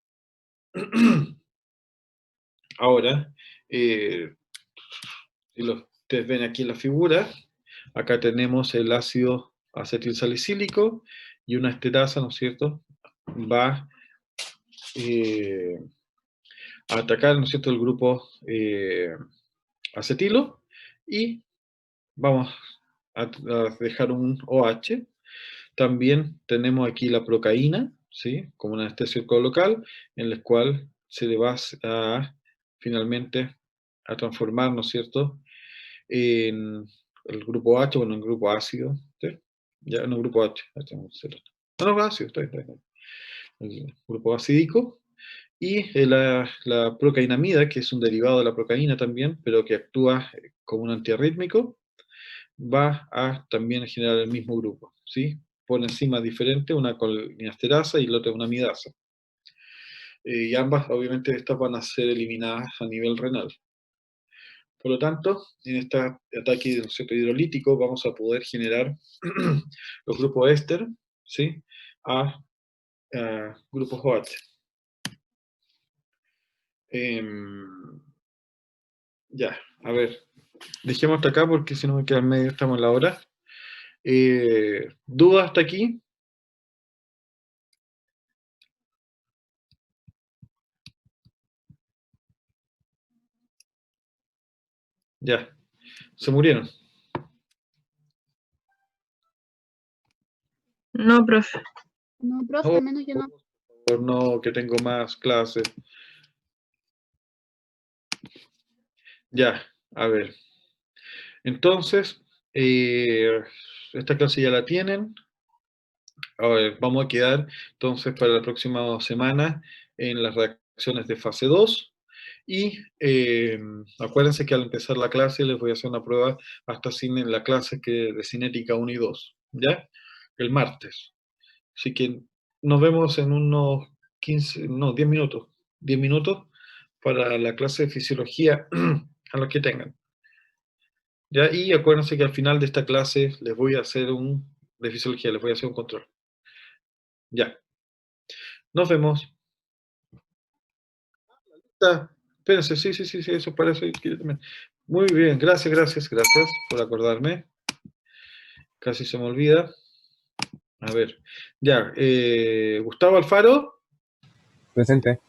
Ahora, si ustedes ven aquí en la figura, acá tenemos el ácido acetilsalicílico y una esterasa, ¿no es cierto? Va a atacar, ¿no es cierto?, el grupo acetilo, y vamos a dejar un OH. También tenemos aquí la procaína, ¿sí?, como un anestésico local, en el cual se le va a finalmente a transformar, ¿no es cierto?, en el grupo H, bueno, en el grupo ácido, ¿sí? Ya en el grupo H, no, ácido, está bien. El grupo acídico, y la procainamida, que es un derivado de la procaína también, pero que actúa como un antiarrítmico, va a también generar el mismo grupo, ¿sí? Por enzimas diferentes, una colinesterasa y la otra una amidasa. Y ambas, obviamente, estas van a ser eliminadas a nivel renal. Por lo tanto, en este ataque, ¿no es cierto?, hidrolítico, vamos a poder generar los grupos éster, ¿sí?, a grupos OH. Ya, a ver, dejemos hasta acá porque si no me queda en medio, estamos en la hora. ¿Dudas hasta aquí? Ya, se murieron. No, profe. No, profe, Oh, al menos yo no. por no, que tengo más clases. Ya, a ver. Entonces, esta clase ya la tienen. A ver, vamos a quedar entonces para la próxima semana en las reacciones de fase 2. Y acuérdense que al empezar la clase les voy a hacer una prueba hasta en la clase de cinética 1 y 2, ¿ya? El martes. Así que nos vemos en unos 15, no, 10 minutos. 10 minutos para la clase de fisiología a los que tengan. ¿Ya? Y acuérdense que al final de esta clase les voy a hacer de fisiología, les voy a hacer un control. Ya. Nos vemos. Espérense, sí, eso parece que yo también. Muy bien, gracias por acordarme. Casi se me olvida. A ver, ya, Gustavo Alfaro. Presente.